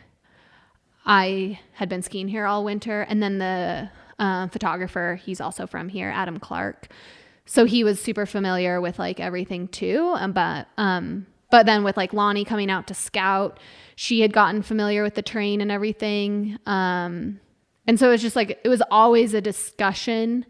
I had been skiing here all winter, and then the photographer, he's also from here, Adam Clark. So he was super familiar with like everything too. But then with like Lonnie coming out to scout, she had gotten familiar with the terrain and everything. And so it's just like, it was always a discussion.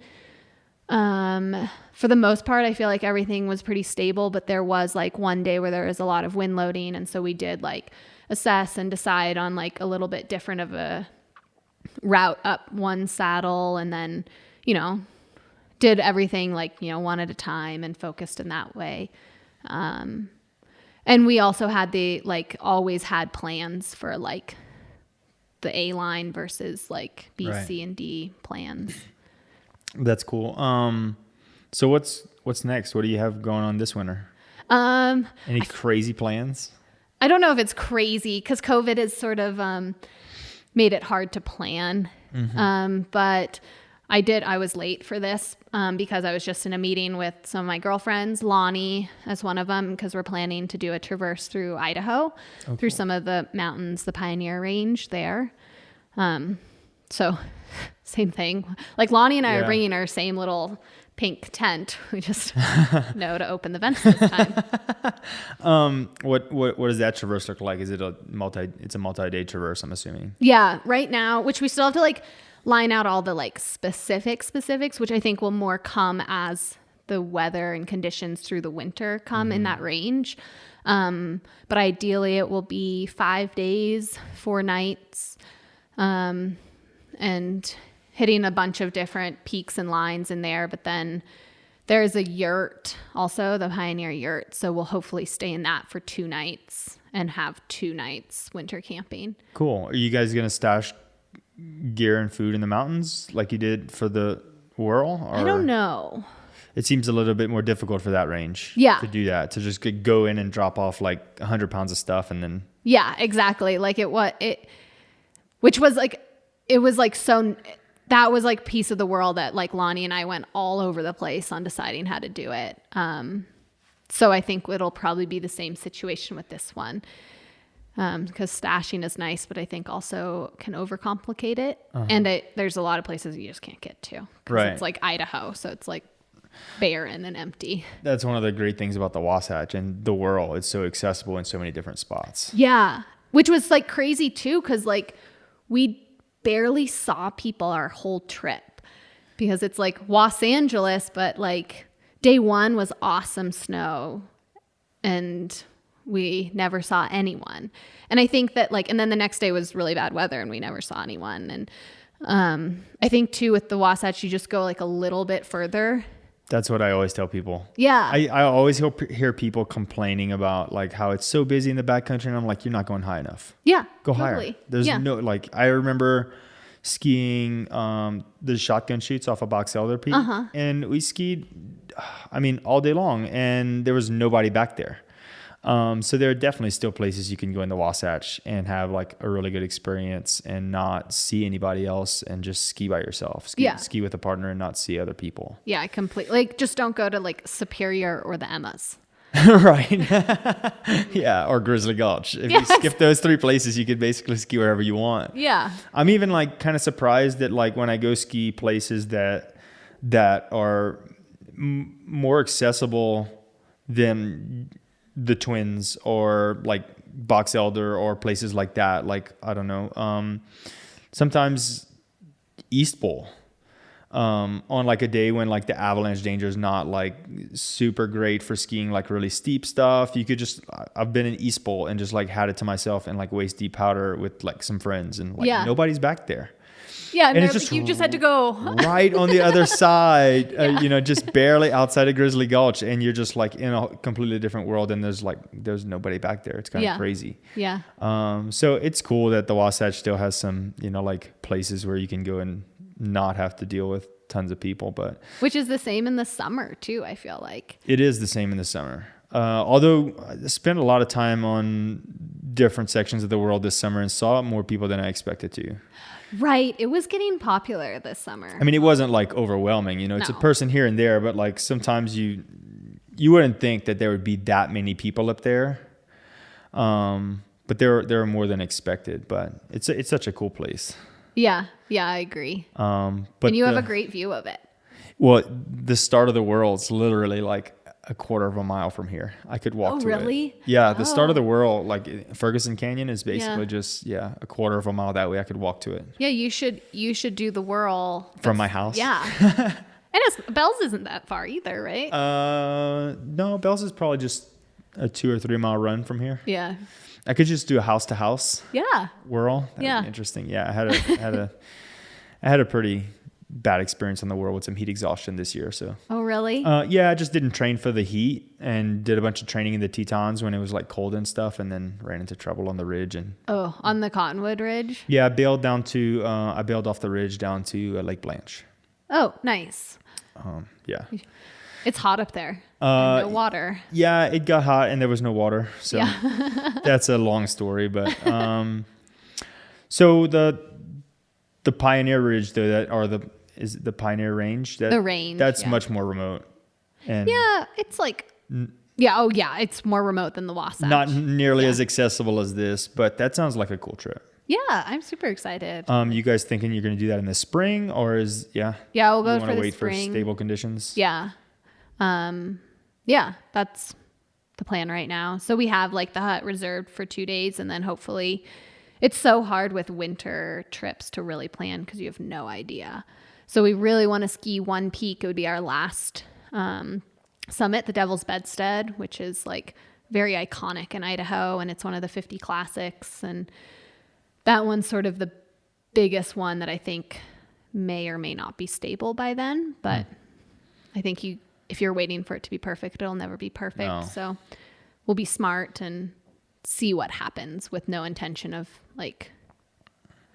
For the most part, I feel like everything was pretty stable, but there was like one day where there was a lot of wind loading. And so we did like assess and decide on like a little bit different of a route up one saddle, and then, did everything like, one at a time and focused in that way. And we also had always had plans for like the A line versus like B, right, C, and D plans. That's cool. So what's next? What do you have going on this winter? Any crazy plans? I don't know if it's crazy because COVID has sort of made it hard to plan. Mm-hmm. But I was late for this because I was just in a meeting with some of my girlfriends, Lonnie as one of them, because we're planning to do a traverse through Idaho, through some of the mountains, the Pioneer Range there. So same thing. Like Lonnie and I are bringing our same little pink tent. We just know to open the vents this time. What does that traverse look like? Is it it's a multi-day traverse, I'm assuming? Yeah, right now, which we still have to like line out all the like specifics, which I think will more come as the weather and conditions through the winter come in that range. But ideally it will be 5 days, 4 nights, and hitting a bunch of different peaks and lines in there. But then There's a yurt also, the Pioneer Yurt. So we'll hopefully stay in that for 2 nights and have 2 nights winter camping. Cool. Are you guys going to stash gear and food in the mountains like you did for the WURL? Or I don't know. It seems a little bit more difficult for that range. Yeah. To do that, to just go in and drop off like 100 pounds of stuff and then. Yeah, exactly. Like it was like so. That was like piece of the world that like Lonnie and I went all over the place on deciding how to do it. So I think it'll probably be the same situation with this one. Because stashing is nice, but I think also can overcomplicate it. And there's a lot of places you just can't get to. Right. It's like Idaho, so it's like barren and empty. That's one of the great things about the Wasatch and the WURL. It's so accessible in so many different spots. Yeah, which was like crazy too, because like we barely saw people our whole trip because it's like Los Angeles, but like day 1 was awesome snow and we never saw anyone. And I think that like, and then the next day was really bad weather and we never saw anyone. And I think too with the Wasatch, you just go like a little bit further. That's what I always tell people. Yeah. I always hear people complaining about like how it's so busy in the backcountry, and I'm like, you're not going high enough. Yeah. Go totally. higher. There's no, like, I remember skiing the shotgun chutes off of Box Elder Peak, and we skied, I mean, all day long, and there was nobody back there. So there are definitely still places you can go in the Wasatch and have like a really good experience and not see anybody else and just ski by yourself. Ski with a partner and not see other people. Yeah, I completely. Like, just don't go to like Superior or the Emmas. Right. Yeah, or Grizzly Gulch. If you skip those 3 places, you could basically ski wherever you want. Yeah. I'm even like kind of surprised that like when I go ski places that are more accessible than the Twins or like Box Elder or places like that. Like, I don't know. Sometimes East Bowl, on like a day when like the avalanche danger is not like super great for skiing, like really steep stuff. You could just, I've been in East Bowl and just like had it to myself and like waist deep powder with like some friends and like nobody's back there. Yeah, and it's just you just had to go right on the other side, just barely outside of Grizzly Gulch, and you're just like in a completely different world, and there's nobody back there. It's kind of crazy. Yeah. So it's cool that the Wasatch still has some, like places where you can go and not have to deal with tons of people, but which is the same in the summer too. I feel like it is the same in the summer. Although I spent a lot of time on different sections of the world this summer and saw more people than I expected to. Right. It was getting popular this summer. I mean, it wasn't like overwhelming, it's a person here and there, but like sometimes you wouldn't think that there would be that many people up there. But there are more than expected, but it's such a cool place. Yeah. Yeah, I agree. But and you have a great view of it. Well, the start of the world's literally like a quarter of a mile from here. I could walk to it. Oh, really? Yeah, the start of the world, like Ferguson Canyon, is basically just a quarter of a mile that way. I could walk to it. Yeah, you should do the WURL from my house. Yeah. And Bells isn't that far either, right? No, Bells is probably just a 2 or 3 mile run from here. Yeah. I could just do a house to house. Yeah. WURL. That'd be interesting. Yeah, I had a pretty bad experience on the WURL with some heat exhaustion this year. So. Oh, really? Yeah, I just didn't train for the heat and did a bunch of training in the Tetons when it was like cold and stuff, and then ran into trouble on the ridge. On the Cottonwood Ridge? Yeah, I bailed off the ridge down to Lake Blanche. Oh, nice. Yeah. It's hot up there. And no water. Yeah, it got hot and there was no water. So that's a long story, but so the Pioneer Ridge though, is the Pioneer Range? The range. That's much more remote. And yeah, it's like it's more remote than the Wasatch. Not nearly as accessible as this, but that sounds like a cool trip. Yeah, I'm super excited. You guys thinking you're going to do that in the spring, or Yeah, we'll go for the spring. Wait for stable conditions? Yeah. That's the plan right now. So we have like the hut reserved for 2 days, and then hopefully it's so hard with winter trips to really plan because you have no idea. So we really want to ski one peak. It would be our last summit, the Devil's Bedstead, which is like very iconic in Idaho, and it's one of the 50 classics. And that one's sort of the biggest one that I think may or may not be stable by then. But I think if you're waiting for it to be perfect, it'll never be perfect. No. So we'll be smart and see what happens with no intention of like,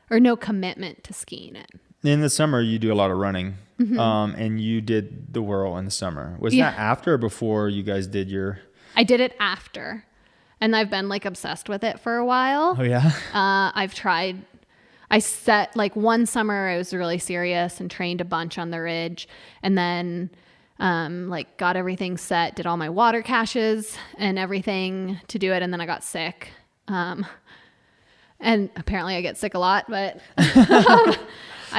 or no commitment to skiing it. In the summer, you do a lot of running, and you did the WURL in the summer. Was that after or before you guys did your... I did it after, and I've been like obsessed with it for a while. Oh, yeah? I set like one summer I was really serious and trained a bunch on the ridge, and then like got everything set, did all my water caches and everything to do it, and then I got sick. And apparently I get sick a lot, but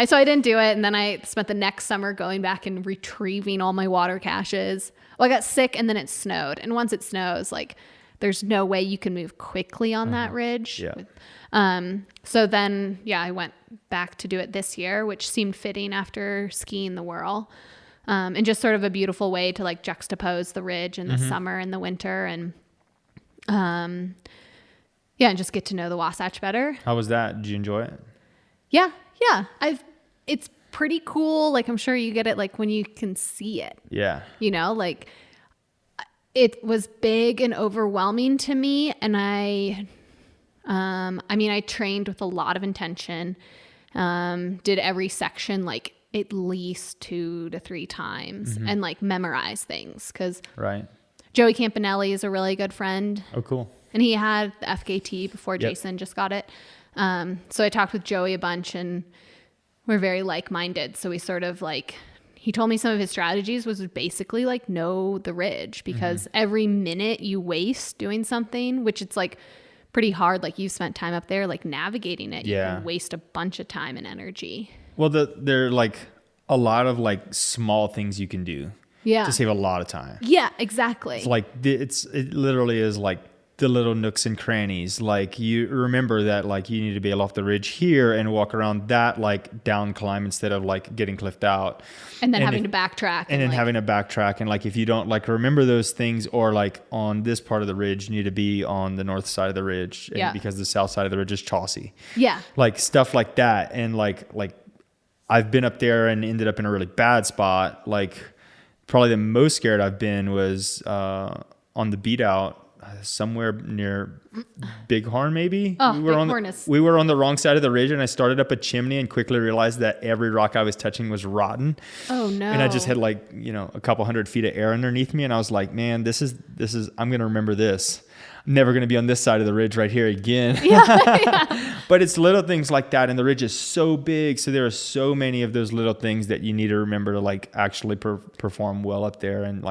so I didn't do it. And then I spent the next summer going back and retrieving all my water caches. Well, I got sick and then it snowed. And once it snows, like there's no way you can move quickly on that ridge. Yeah. So then, I went back to do it this year, which seemed fitting after skiing the WURL. And just sort of a beautiful way to like juxtapose the ridge in the summer and the winter. And, and just get to know the Wasatch better. How was that? Did you enjoy it? Yeah. It's pretty cool. Like, I'm sure you get it like when you can see it. Yeah. You know, like it was big and overwhelming to me. And I trained with a lot of intention. Did every section like at least 2 to 3 times and like memorize things. Cause right. Joey Campanelli is a really good friend. Oh, cool. And he had the FKT before Jason just got it. So I talked with Joey a bunch and we're very like-minded. So we sort of like, he told me some of his strategies was basically like know the ridge because every minute you waste doing something, which it's like pretty hard. Like you've spent time up there, like navigating it. You can waste a bunch of time and energy. Well, there are like a lot of like small things you can do to save a lot of time. Yeah, exactly. It's like, it literally is like the little nooks and crannies. Like you remember that like you need to bail off the ridge here and walk around that like down climb instead of like getting cliffed out. And then having to backtrack. And then like, having to backtrack. And like if you don't like remember those things or like on this part of the ridge, you need to be on the north side of the ridge because the south side of the ridge is Chaucy. Yeah. Like stuff like that. And like I've been up there and ended up in a really bad spot. Like probably the most scared I've been was on the beat out somewhere near Bighorn, maybe. Oh, we were on the wrong side of the ridge, and I started up a chimney and quickly realized that every rock I was touching was rotten. Oh no! And I just had like a couple hundred feet of air underneath me, and I was like, man, this is I'm gonna remember this. I'm never gonna be on this side of the ridge right here again. Yeah. But it's little things like that, and the ridge is so big, so there are so many of those little things that you need to remember to like actually perform well up there, and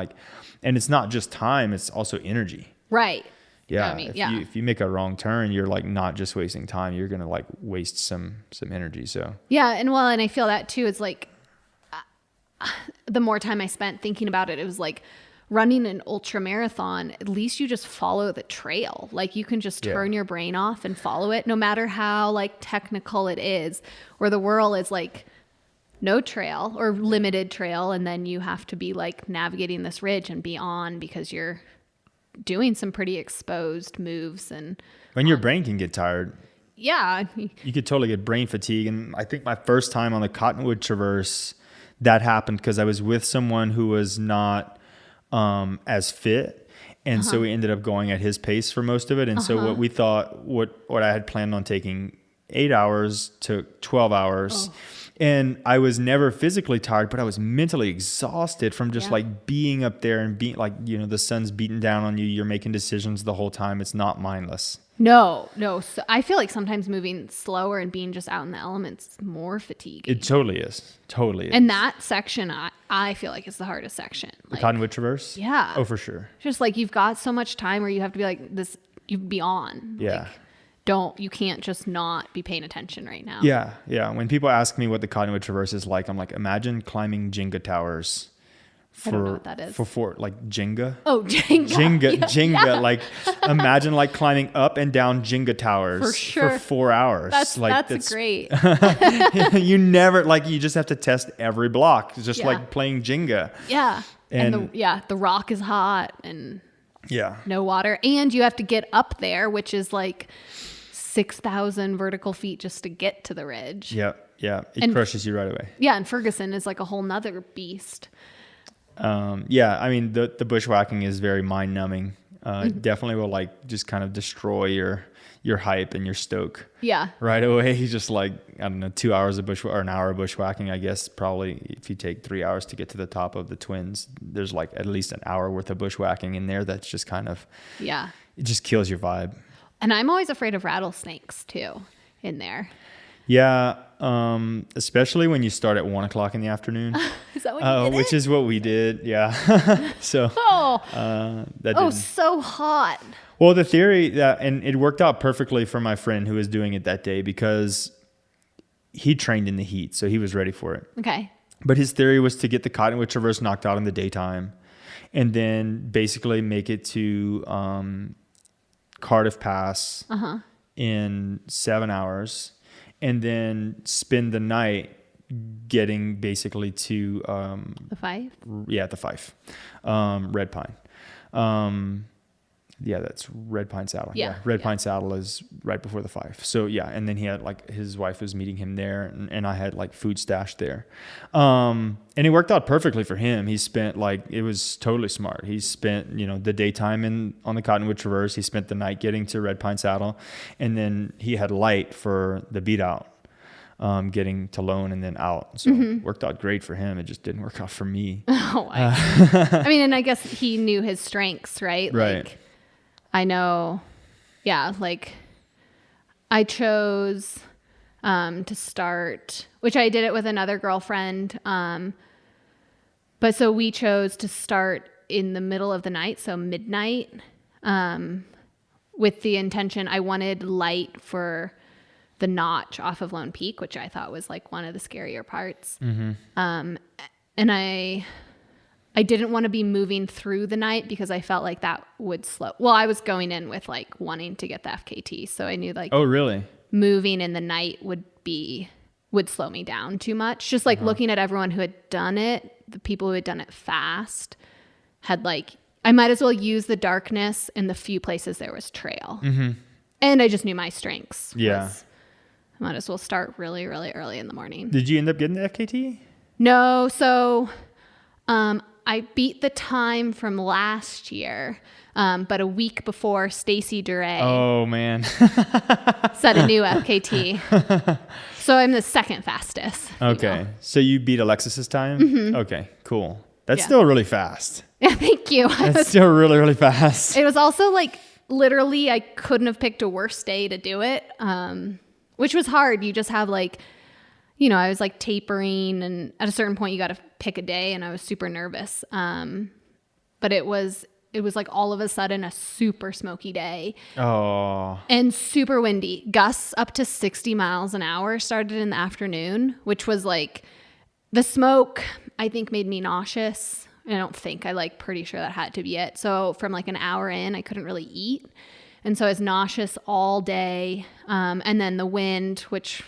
it's not just time; it's also energy. Right. Yeah. If you make a wrong turn, you're like not just wasting time. You're gonna like waste some energy. So yeah, and I feel that too. It's like the more time I spent thinking about it, it was like running an ultra marathon. At least you just follow the trail. Like you can just turn your brain off and follow it, no matter how like technical it is. Where the WURL is like no trail or limited trail, and then you have to be like navigating this ridge and be on because you're doing some pretty exposed moves. And when your brain can get tired, you could totally get brain fatigue. And I think my first time on the Cottonwood Traverse, that happened because I was with someone who was not as fit, and so we ended up going at his pace for most of it. And so what we thought, what I had planned on taking 8 hours took 12 hours. And I was never physically tired, but I was mentally exhausted from just like being up there and being like, the sun's beating down on you. You're making decisions the whole time. It's not mindless. No. So I feel like sometimes moving slower and being just out in the elements is more fatiguing. It totally is. And that section, I feel like is the hardest section. The Cottonwood Traverse? Yeah. Oh, for sure. Just like you've got so much time where you have to be like this, you'd be on. Yeah. You can't just not be paying attention right now. Yeah. When people ask me what the Cottonwood Traverse is like, I'm like, imagine climbing Jenga towers. I don't know what that is. For like Jenga. Oh, Jenga. Jenga. Yeah. Like imagine like climbing up and down Jenga towers for sure. For 4 hours. That's great. You never you just have to test every block. It's just like playing Jenga. Yeah. And the rock is hot and no water. And you have to get up there, which is like 6,000 vertical feet just to get to the ridge. Yeah. It crushes you right away. Yeah. And Ferguson is like a whole nother beast. Yeah, I mean, the bushwhacking is very mind numbing. It definitely will like just kind of destroy your hype and your stoke. Yeah. Right away. He's just like, I don't know, 2 hours of or an hour of bushwhacking, I guess. Probably if you take 3 hours to get to the top of the Twins, there's like at least an hour worth of bushwhacking in there. That's just kind of, yeah, it just kills your vibe. And I'm always afraid of rattlesnakes too in there. Yeah. Especially when you start at 1 o'clock in the afternoon. Is that what you did? Which is what we did. Yeah. So, so hot. Well, the theory that, and it worked out perfectly for my friend who was doing it that day because he trained in the heat, so he was ready for it. Okay. But his theory was to get the Cottonwood Traverse knocked out in the daytime and then basically make it to Cardiff Pass in 7 hours and then spend the night getting basically to the Fife? Yeah, the Fife. Red Pine. Yeah, that's Red Pine Saddle. Yeah, Red Pine Saddle is right before the Fife. So yeah, and then he had like his wife was meeting him there, and I had like food stashed there, and it worked out perfectly for him. He spent like it was totally smart. He spent the daytime on the Cottonwood Traverse. He spent the night getting to Red Pine Saddle, and then he had light for the beat out, getting to Lone and then out. So it worked out great for him. It just didn't work out for me. I mean, and I guess he knew his strengths, right? Right. Like, I know, like I chose to start, which I did it with another girlfriend. But so we chose to start in the middle of the night, so midnight, with the intention I wanted light for the notch off of Lone Peak, which I thought was like one of the scarier parts. And I didn't want to be moving through the night because I felt like that would slow. Well, I was going in with like wanting to get the FKT. So I knew like, oh, really? Moving in the night would slow me down too much. Just like looking at everyone who had done it, the people who had done it fast had like, I might as well use the darkness in the few places there was trail. And I just knew my strengths. Yeah. I might as well start really, really early in the morning. Did you end up getting the FKT? No. So, I beat the time from last year, but a week before Stacy Duray set a new FKT. So I'm the second fastest. Okay. So you beat Alexis's time? Okay, cool. That's still really fast. Yeah, thank you. That's still really, really fast. It was also like literally I couldn't have picked a worse day to do it, which was hard. You just have like, I was like tapering, and at a certain point you got to pick a day, and I was super nervous. But it was like all of a sudden a super smoky day. Oh. And super windy. Gusts up to 60 miles an hour started in the afternoon, which was like the smoke, I think, made me nauseous. Pretty sure that had to be it. So from like an hour in, I couldn't really eat. And so I was nauseous all day. And then the wind, which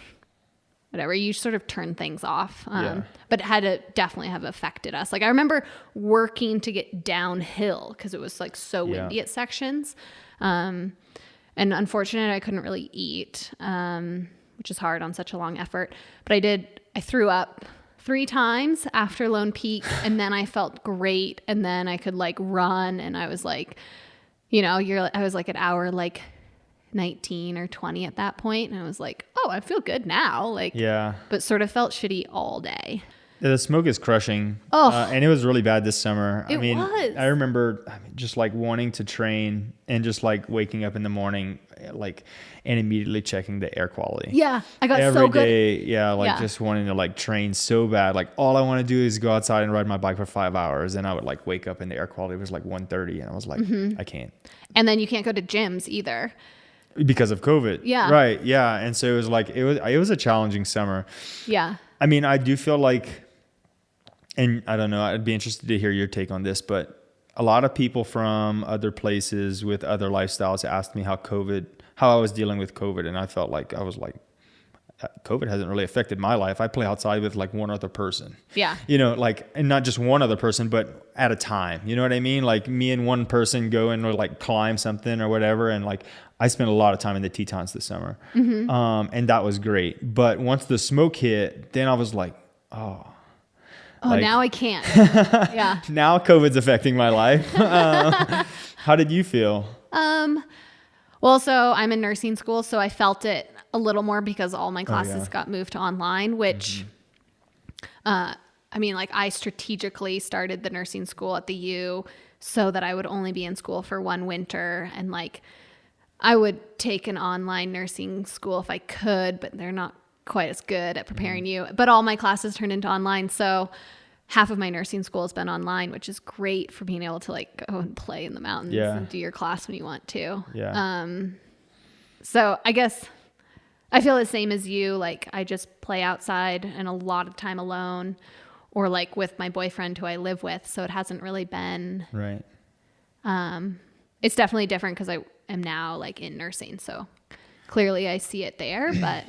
whatever, you sort of turn things off. But it had to definitely have affected us. Like I remember working to get downhill because it was like so windy at sections. And unfortunately I couldn't really eat, which is hard on such a long effort. But I threw up 3 times after Lone Peak, and then I felt great. And then I could like run, and I was like, I was like at hour like 19 or 20 at that point, and I was like, oh, I feel good now, but sort of felt shitty all day. The smoke is crushing. And it was really bad this summer. It was. I remember just like wanting to train and just like waking up in the morning and immediately checking the air quality. Yeah, I got every so good. Day, just wanting to like train so bad. Like all I want to do is go outside and ride my bike for 5 hours, and I would like wake up and the air quality was like 130, and I was like, I can't. And then you can't go to gyms either. Because of COVID. Yeah. Right. Yeah. And so it was like, it was a challenging summer. Yeah. I mean, I do feel like, and I don't know, I'd be interested to hear your take on this, but a lot of people from other places with other lifestyles asked me how I was dealing with COVID. And I felt like, I was like, COVID hasn't really affected my life. I play outside with like one other person. Yeah. And not just one other person, but at a time. You know what I mean? Like me and one person go and like climb something or whatever. And like, I spent a lot of time in the Tetons this summer. And that was great. But once the smoke hit, then I was like, Oh, Like, now I can't. Yeah. now COVID's affecting my life. How did you feel? Well, so I'm in nursing school, so I felt it a little more because all my classes yeah. got moved to online, which, I mean, like I strategically started the nursing school at the U so that I would only be in school for one winter. And like, I would take an online nursing school if I could, but they're not quite as good at preparing you. But all my classes turned into online. So half of my nursing school has been online, which is great for being able to like go and play in the mountains and do your class when you want to. Yeah. So I guess I feel the same as you. Like I just play outside and a lot of time alone or like with my boyfriend who I live with. So it hasn't really been, Right. It's definitely different because I am now like in nursing. So clearly I see it there, but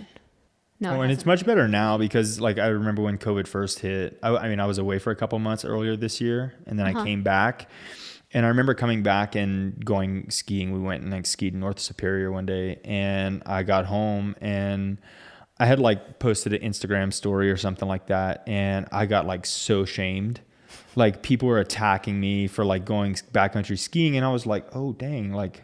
no. Oh, and it's much better now because like I remember when COVID first hit, I mean, I was away for a couple months earlier this year and then I came back and I remember coming back and going skiing. We went and like skied in North Superior one day and I got home and I had like posted an Instagram story or something like that. And I got like so shamed. Like people were attacking me for like going backcountry skiing. And I was like, oh dang, like,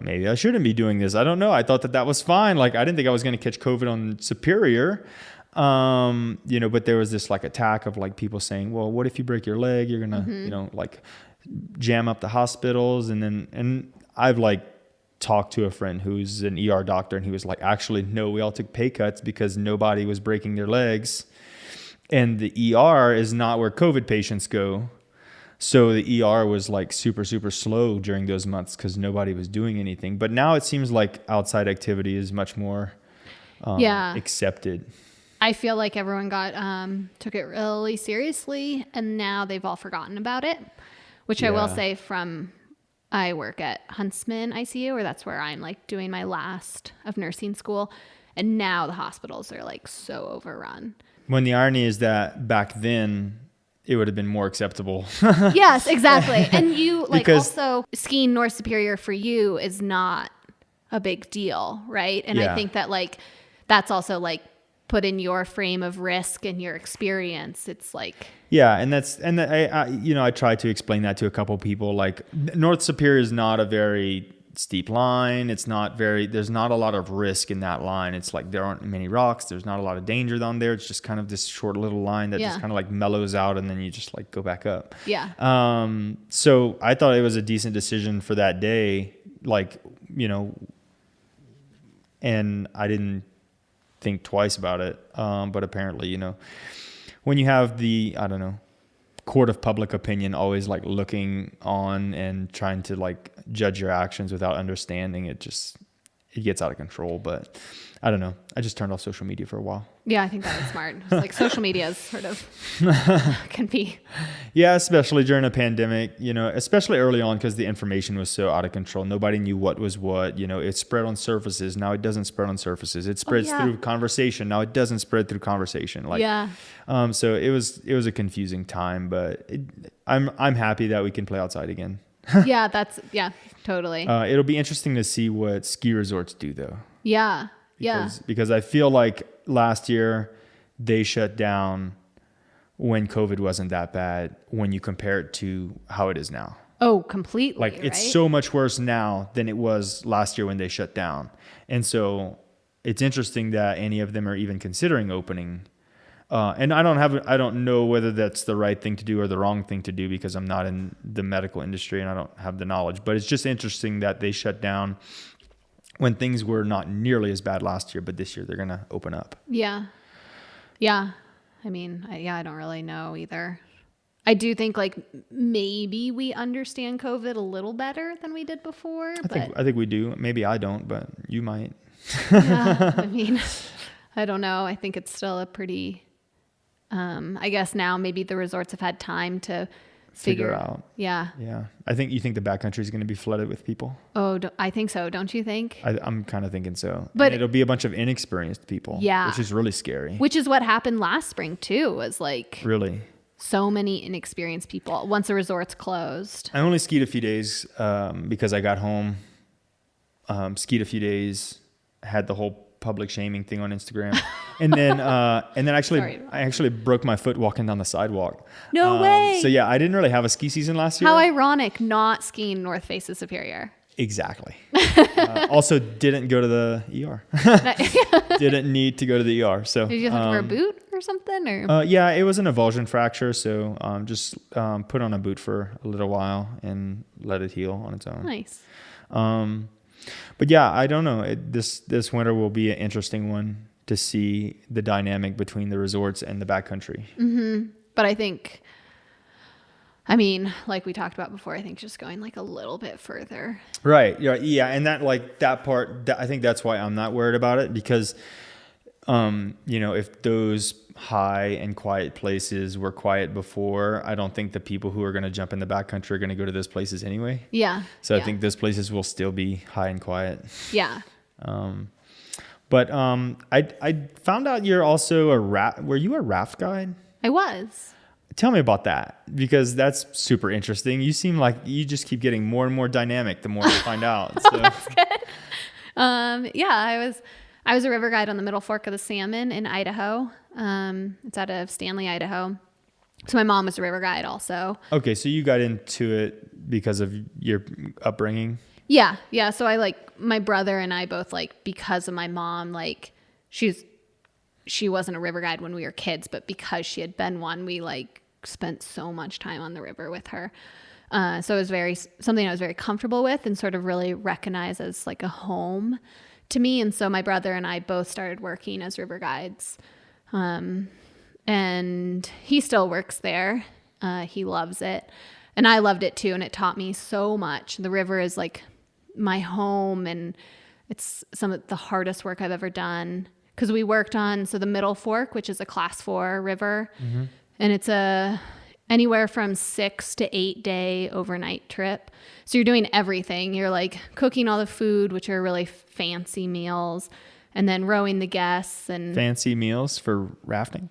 maybe I shouldn't be doing this. I don't know. I thought that was fine. Like, I didn't think I was going to catch COVID on Superior. But there was this like attack of like people saying, well, what if you break your leg? You're going to, like jam up the hospitals. And I've like talked to a friend who's an ER doctor and he was like, actually, no, we all took pay cuts because nobody was breaking their legs. And the ER is not where COVID patients go. So the ER was like super, super slow during those months because nobody was doing anything. But now it seems like outside activity is much more accepted. I feel like everyone took it really seriously and now they've all forgotten about it, which I will say I work at Huntsman ICU, or that's where I'm like doing my last of nursing school. And now the hospitals are like so overrun. When the irony is that back then, it would have been more acceptable. Yes, exactly. And you like also skiing North Superior for you is not a big deal, right? And I think that like that's also like put in your frame of risk and your experience. It's like I try to explain that to a couple people. Like North Superior is not a very steep line. There's not a lot of risk in that line. It's like there aren't many rocks. There's not a lot of danger down there. It's just kind of this short little line that just kind of like mellows out and then you just like go back up. Yeah. So I thought it was a decent decision for that day. Like, and I didn't think twice about it. But apparently, when you have the, I don't know, court of public opinion always like looking on and trying to like judge your actions without understanding it gets out of control. But I don't know, I just turned off social media for a while. Yeah, I think that was smart. It's like social media is sort of can be especially during a pandemic, especially early on because the information was so out of control. Nobody knew what was what. It spread on surfaces. Now it doesn't spread on surfaces. It spreads through conversation. Now it doesn't spread through conversation. So it was a confusing time, but I'm happy that we can play outside again. Totally. It'll be interesting to see what ski resorts do though. Because I feel like last year they shut down when COVID wasn't that bad when you compare it to how it is now. Oh, completely. Like it's so much worse now than it was last year when they shut down. And so it's interesting that any of them are even considering opening. And I don't know whether that's the right thing to do or the wrong thing to do because I'm not in the medical industry and I don't have the knowledge, but it's just interesting that they shut down when things were not nearly as bad last year, but this year they're going to open up. Yeah. I mean, I don't really know either. I do think like maybe we understand COVID a little better than we did before. I think we do. Maybe I don't, but you might. I mean, I don't know. I think it's still a pretty, I guess now maybe the resorts have had time to figure out. Yeah. You think the backcountry is going to be flooded with people? Oh, I think so. Don't you think? I'm kind of thinking so. But and it'll be a bunch of inexperienced people. Yeah. Which is really scary. Which is what happened last spring too, was like. Really? So many inexperienced people once the resort's closed. I only skied a few days because I got home, skied a few days, had the whole public shaming thing on Instagram. And then actually, Sorry. I actually broke my foot walking down the sidewalk. No way. So yeah, I didn't really have a ski season last year. How ironic not skiing North Face of Superior. Exactly. Also didn't go to the ER. Didn't need to go to the ER. So Did you have to wear a boot or something? Or yeah, it was an avulsion fracture. So just put on a boot for a little while and let it heal on its own. Nice. But yeah, I don't know. This winter will be an interesting one to see the dynamic between the resorts and the backcountry. Mm-hmm. But I think, I mean, like we talked about before, I think just going like a little bit further. Right. Yeah. And that part, I think that's why I'm not worried about it, because, if those high and quiet places were quiet before, I don't think the people who are going to jump in the backcountry are going to go to those places anyway. Yeah. So I think those places will still be high and quiet. Yeah. But I found out you're also were you a raft guide? I was. Tell me about that, because that's super interesting. You seem like you just keep getting more and more dynamic the more you find out. So. That's good. Yeah, I was a river guide on the Middle Fork of the Salmon in Idaho. It's out of Stanley, Idaho. So my mom was a river guide also. Okay, so you got into it because of your upbringing? Yeah. So my brother and I both because of my mom, she wasn't a river guide when we were kids, but because she had been one, we spent so much time on the river with her. So it was something I was very comfortable with and sort of really recognized as a home to me. And so my brother and I both started working as river guides. And he still works there. He loves it. And I loved it too. And it taught me so much. The river is my home, and it's some of the hardest work I've ever done. Because we worked on the Middle Fork, which is a class 4 river. Mm-hmm. And it's anywhere from 6 to 8 day overnight trip. So you're doing everything. You're cooking all the food, which are really fancy meals, and then rowing the guests. And fancy meals for rafting?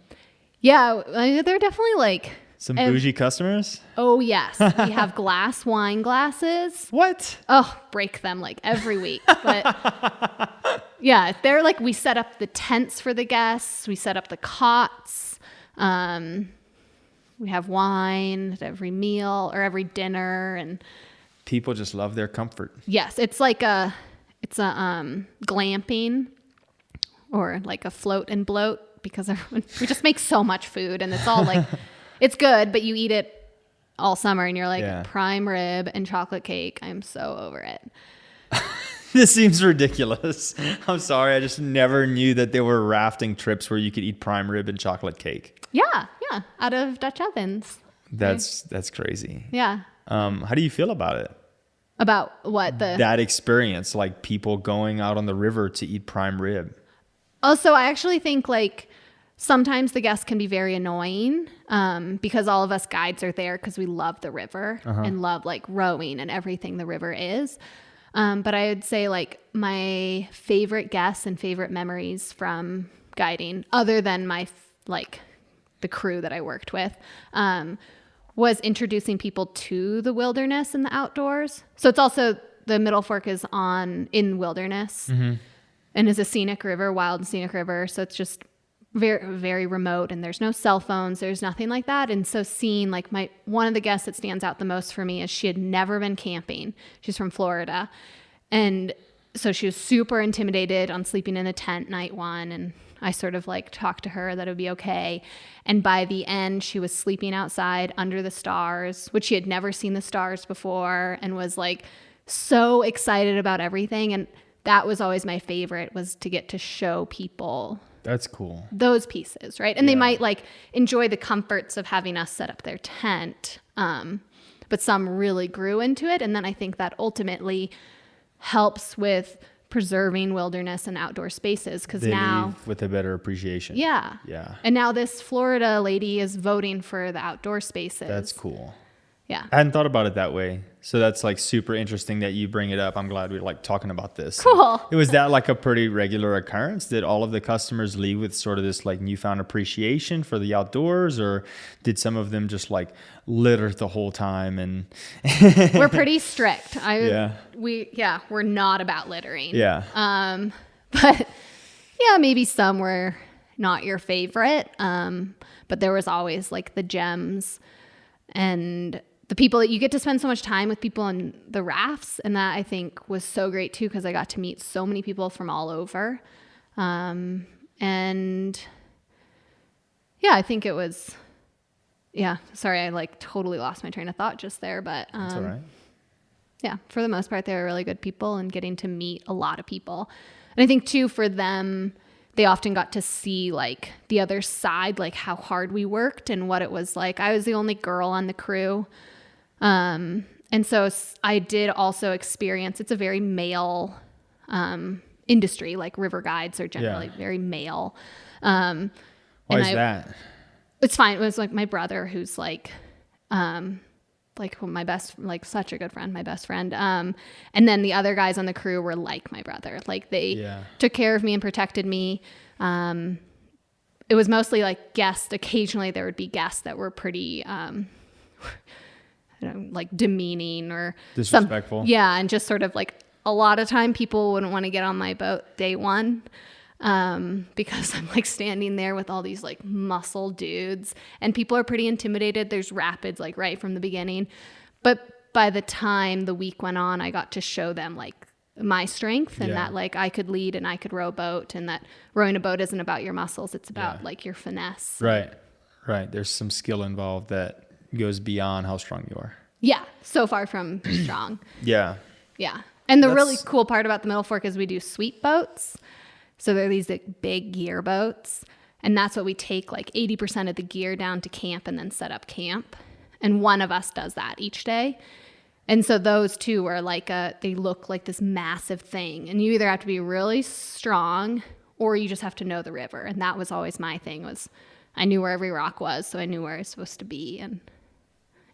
Yeah, they're definitely some bougie customers? Oh, yes. We have glass wine glasses. What? Oh, break them every week. But yeah, they're we set up the tents for the guests. We set up the cots. We have wine at every meal or every dinner, and people just love their comfort. Yes, it's a glamping or a float and bloat, because we just make so much food, and it's all it's good, but you eat it all summer and you're prime rib and chocolate cake. I'm so over it. This seems ridiculous. I'm sorry. I just never knew that there were rafting trips where you could eat prime rib and chocolate cake. Yeah. Out of Dutch ovens. That's crazy. Yeah. How do you feel about it? About what? That experience, people going out on the river to eat prime rib. Oh, so I actually think sometimes the guests can be very annoying, because all of us guides are there because we love the river and love rowing and everything the river is. But I would say my favorite guests and favorite memories from guiding, other than my the crew that I worked with, was introducing people to the wilderness and the outdoors. So it's also, the Middle Fork is in wilderness, and is a scenic river, wild and scenic river. So it's just very, very remote, and there's no cell phones. There's nothing like that. And so seeing one of the guests that stands out the most for me is she had never been camping. She's from Florida. And so she was super intimidated on sleeping in a tent night one. And I sort of talked to her that it would be okay. And by the end, she was sleeping outside under the stars, which she had never seen the stars before, and was so excited about everything. And that was always my favorite, was to get to show people. That's cool. Those pieces, right? And they might enjoy the comforts of having us set up their tent. But some really grew into it. And then I think that ultimately helps with preserving wilderness and outdoor spaces, because now leave with a better appreciation. Yeah. And now this Florida lady is voting for the outdoor spaces. That's cool. Yeah. I hadn't thought about it that way. So that's super interesting that you bring it up. I'm glad we're talking about this. Cool. It was that a pretty regular occurrence? Did all of the customers leave with sort of this newfound appreciation for the outdoors, or did some of them just litter the whole time? And we're pretty strict. We're not about littering. Yeah. But yeah, maybe some were not your favorite. But there was always like the gems and the people that you get to spend so much time with people on the rafts. And that I think was so great too, because I got to meet so many people from all over. And yeah, I think it was, sorry, I like totally lost my train of thought just there, but, That's all right. yeah, for the most part, they were really good people and getting to meet a lot of people. And I think too, for them, they often got to see like the other side, like how hard we worked and what it was like. I was the only girl on the crew. And so I did also experience, it's a very male, industry, like river guides are generally very male. Why is that? It's fine. It was like my brother who's like my best, like such a good friend, my best friend. And then the other guys on the crew were like my brother. Like they took care of me and protected me. It was mostly like guests. Occasionally there would be guests that were pretty, like demeaning or disrespectful. And just sort of like a lot of time people wouldn't want to get on my boat day one. Because I'm like standing there with all these like muscle dudes and people are pretty intimidated. There's rapids like right from the beginning. But by the time the week went on, I got to show them like my strength and that like I could lead and I could row a boat, and that rowing a boat isn't about your muscles. It's about like your finesse. Right. There's some skill involved that goes beyond how strong you are. Yeah. So far from strong. Yeah. And the really cool part about the Middle Fork is we do sweep boats. So they're these like, big gear boats, and that's what we take like 80% of the gear down to camp and then set up camp. And one of us does that each day. And so those two are like they look like this massive thing, and you either have to be really strong or you just have to know the river. And that was always my thing, was I knew where every rock was, so I knew where I was supposed to be. And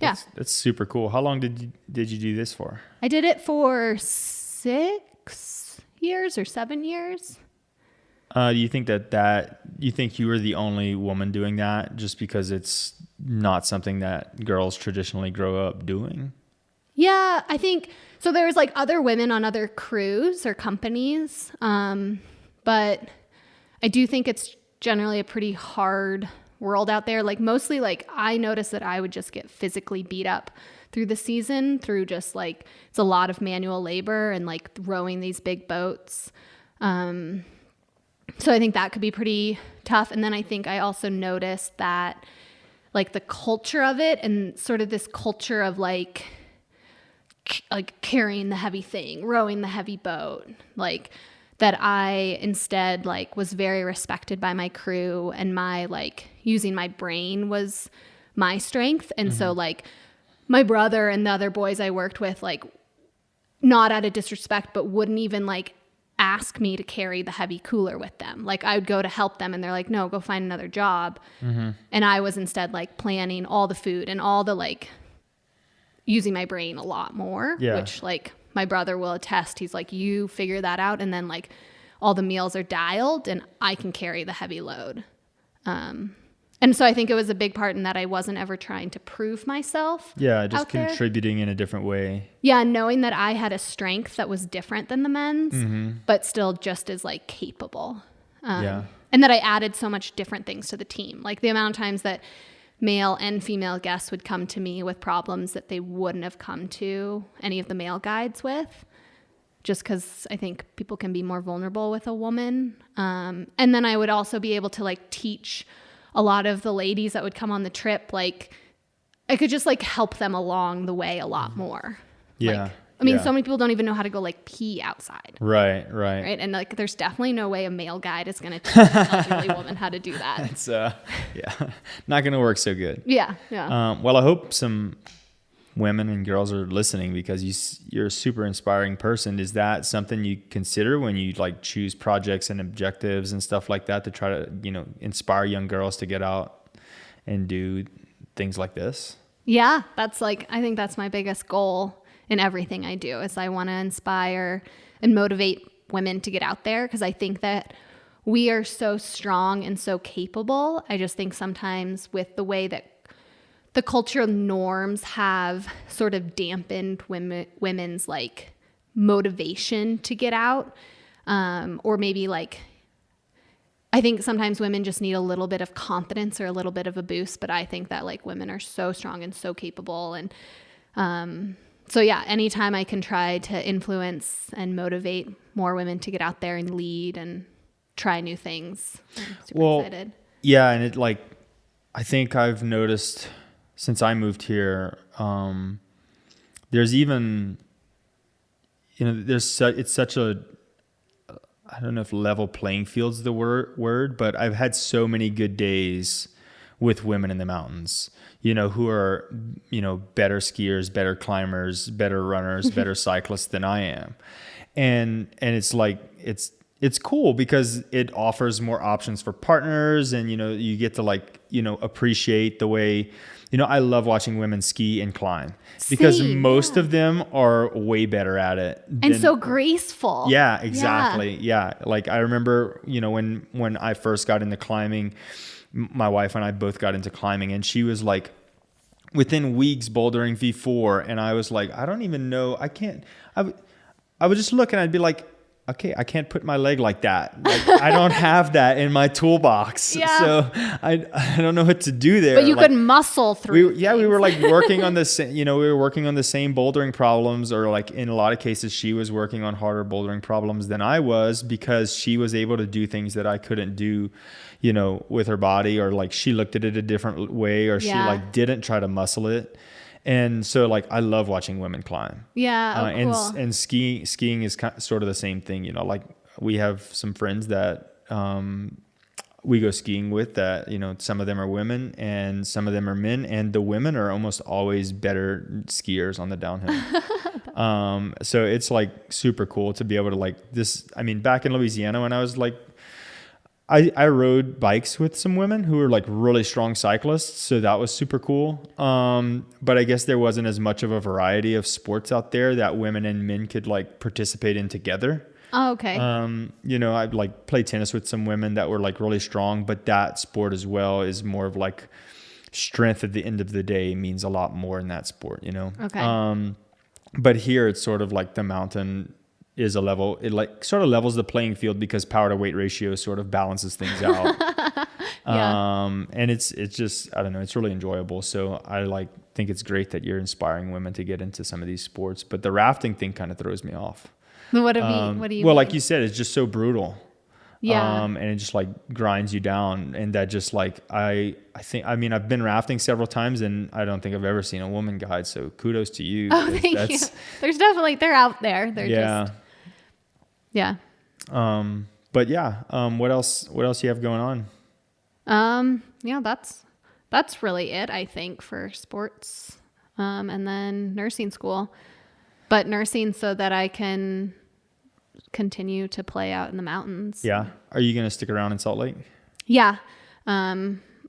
that's super cool. How long did you do this for? I did it for 6 years or 7 years. Do you think you think you were the only woman doing that just because it's not something that girls traditionally grow up doing? Yeah, I think so. There was like other women on other crews or companies. But I do think it's generally a pretty hard world out there. Like mostly like I noticed that I would just get physically beat up through the season through just like, it's a lot of manual labor and like rowing these big boats. So I think that could be pretty tough. And then I think I also noticed that like the culture of it and sort of this culture of like carrying the heavy thing, rowing the heavy boat, like that I instead like was very respected by my crew, and my like using my brain was my strength. And so like my brother and the other boys I worked with, like not out of disrespect, but wouldn't even like ask me to carry the heavy cooler with them. Like I would go to help them and they're like, no, go find another job. And I was instead like planning all the food and all the like using my brain a lot more, which like my brother will attest. He's like, you figure that out. And then like all the meals are dialed and I can carry the heavy load. And so I think it was a big part in that I wasn't ever trying to prove myself. Yeah, just contributing in a different way. Yeah, knowing that I had a strength that was different than the men's, but still just as like capable. And that I added so much different things to the team. Like the amount of times that male and female guests would come to me with problems that they wouldn't have come to any of the male guides with, just because I think people can be more vulnerable with a woman. And then I would also be able to like teach a lot of the ladies that would come on the trip, like I could just like help them along the way a lot more. Yeah. Like, I mean, so many people don't even know how to go like pee outside. Right. And like, there's definitely no way a male guide is going to teach an elderly woman how to do that. It's not going to work so good. Yeah. Well, I hope some women and girls are listening, because you're a super inspiring person. Is that something you consider when you like choose projects and objectives and stuff like that to try to, inspire young girls to get out and do things like this? Yeah, that's like, I think that's my biggest goal in everything I do, is I want to inspire and motivate women to get out there, because I think that we are so strong and so capable. I just think sometimes with the way that the cultural norms have sort of dampened women's like motivation to get out, or maybe like I think sometimes women just need a little bit of confidence or a little bit of a boost, but I think that like women are so strong and so capable. And so yeah, anytime I can try to influence and motivate more women to get out there and lead and try new things, I'm super excited. Yeah, and it like, I think I've noticed since I moved here, there's even, it's such a, I don't know if level playing field's the word, but I've had so many good days with women in the mountains, who are, better skiers, better climbers, better runners, better cyclists than I am. And it's like, it's cool because it offers more options for partners, and, you get to like, appreciate the way, I love watching women ski and climb because most of them are way better at it. And so graceful. Yeah, exactly. Yeah. Like I remember, when I first got into climbing, my wife and I both got into climbing, and she was like within weeks bouldering V4. And I was like, I don't even know. I would just look and I'd be like, okay, I can't put my leg like that. Like, I don't have that in my toolbox. Yeah. So I don't know what to do there. But you could muscle through. We were like working on the same, we were working on the same bouldering problems, or like in a lot of cases, she was working on harder bouldering problems than I was, because she was able to do things that I couldn't do, with her body, or like she looked at it a different way, or she like didn't try to muscle it. And so like, I love watching women climb. Yeah. Cool. And skiing is sort of the same thing. Like we have some friends that, we go skiing with that, some of them are women and some of them are men, and the women are almost always better skiers on the downhill. So it's like super cool to be able to like this. I mean, back in Louisiana when I was like, I rode bikes with some women who were like really strong cyclists. So that was super cool. But I guess there wasn't as much of a variety of sports out there that women and men could like participate in together. Oh, okay. I'd like play tennis with some women that were like really strong, but that sport as well is more of like strength at the end of the day means a lot more in that sport, Okay. But here it's sort of like the mountain is a level, it like sort of levels the playing field because power to weight ratio sort of balances things out. Yeah. And it's just, I don't know, it's really enjoyable. So I like think it's great that you're inspiring women to get into some of these sports, but the rafting thing kind of throws me off. What do you well, mean? like you said, it's just so brutal. Yeah. And it just like grinds you down. And that just like, I mean, I've been rafting several times and I don't think I've ever seen a woman guide. So kudos to you. Oh, thank you. There's definitely, they're out there. They're just. Yeah. But yeah, what else you have going on? Yeah, that's really it, I think, for sports. And then nursing school, but nursing so that I can continue to play out in the mountains. Yeah. Are you going to stick around in Salt Lake? Yeah. I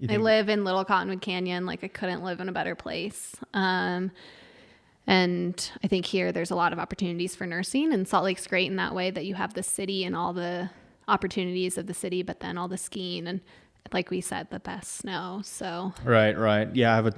live in Little Cottonwood Canyon. Like I couldn't live in a better place. And I think here there's a lot of opportunities for nursing, and Salt Lake's great in that way that you have the city and all the opportunities of the city, but then all the skiing and, like we said, the best snow. So right. Yeah,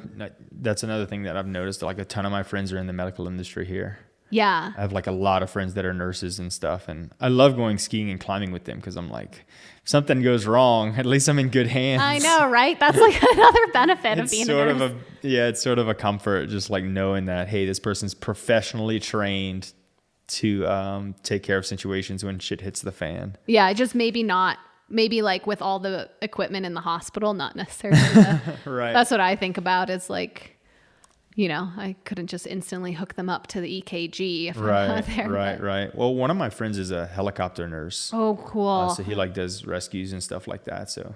that's another thing that I've noticed. Like a ton of my friends are in the medical industry here. Yeah. I have like a lot of friends that are nurses and stuff, and I love going skiing and climbing with them because I'm like, if something goes wrong, at least I'm in good hands. I know, right? That's like another benefit of being a nurse. It's sort of a comfort, just like knowing that, hey, this person's professionally trained to take care of situations when shit hits the fan. Yeah, just maybe like with all the equipment in the hospital, not necessarily. Right. That's what I think about is like, I couldn't just instantly hook them up to the EKG if I'm not there. Right. Well, one of my friends is a helicopter nurse. Oh, cool. So he like does rescues and stuff like that. So,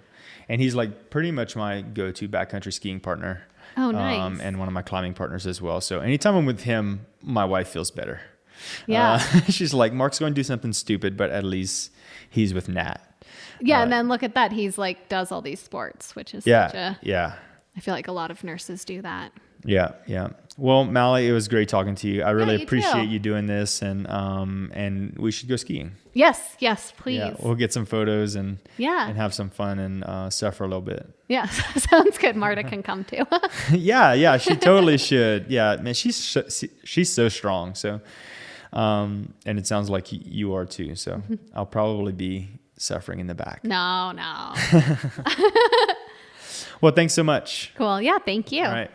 and he's like pretty much my go-to backcountry skiing partner. Oh, nice. And one of my climbing partners as well. So anytime I'm with him, my wife feels better. Yeah. She's like, Mark's going to do something stupid, but at least he's with Nat. Yeah. And then look at that. He's like, does all these sports, which is I feel like a lot of nurses do that. Yeah. Well, Mali, it was great talking to you. I really appreciate you doing this, and we should go skiing. Yes, please. Yeah, we'll get some photos and have some fun and suffer a little bit. Yeah, sounds good. Marta can come too. Yeah, she totally should. Yeah, man, she's so strong. So, and it sounds like you are too. So I'll probably be suffering in the back. No. Well, thanks so much. Cool. Yeah. Thank you. All right.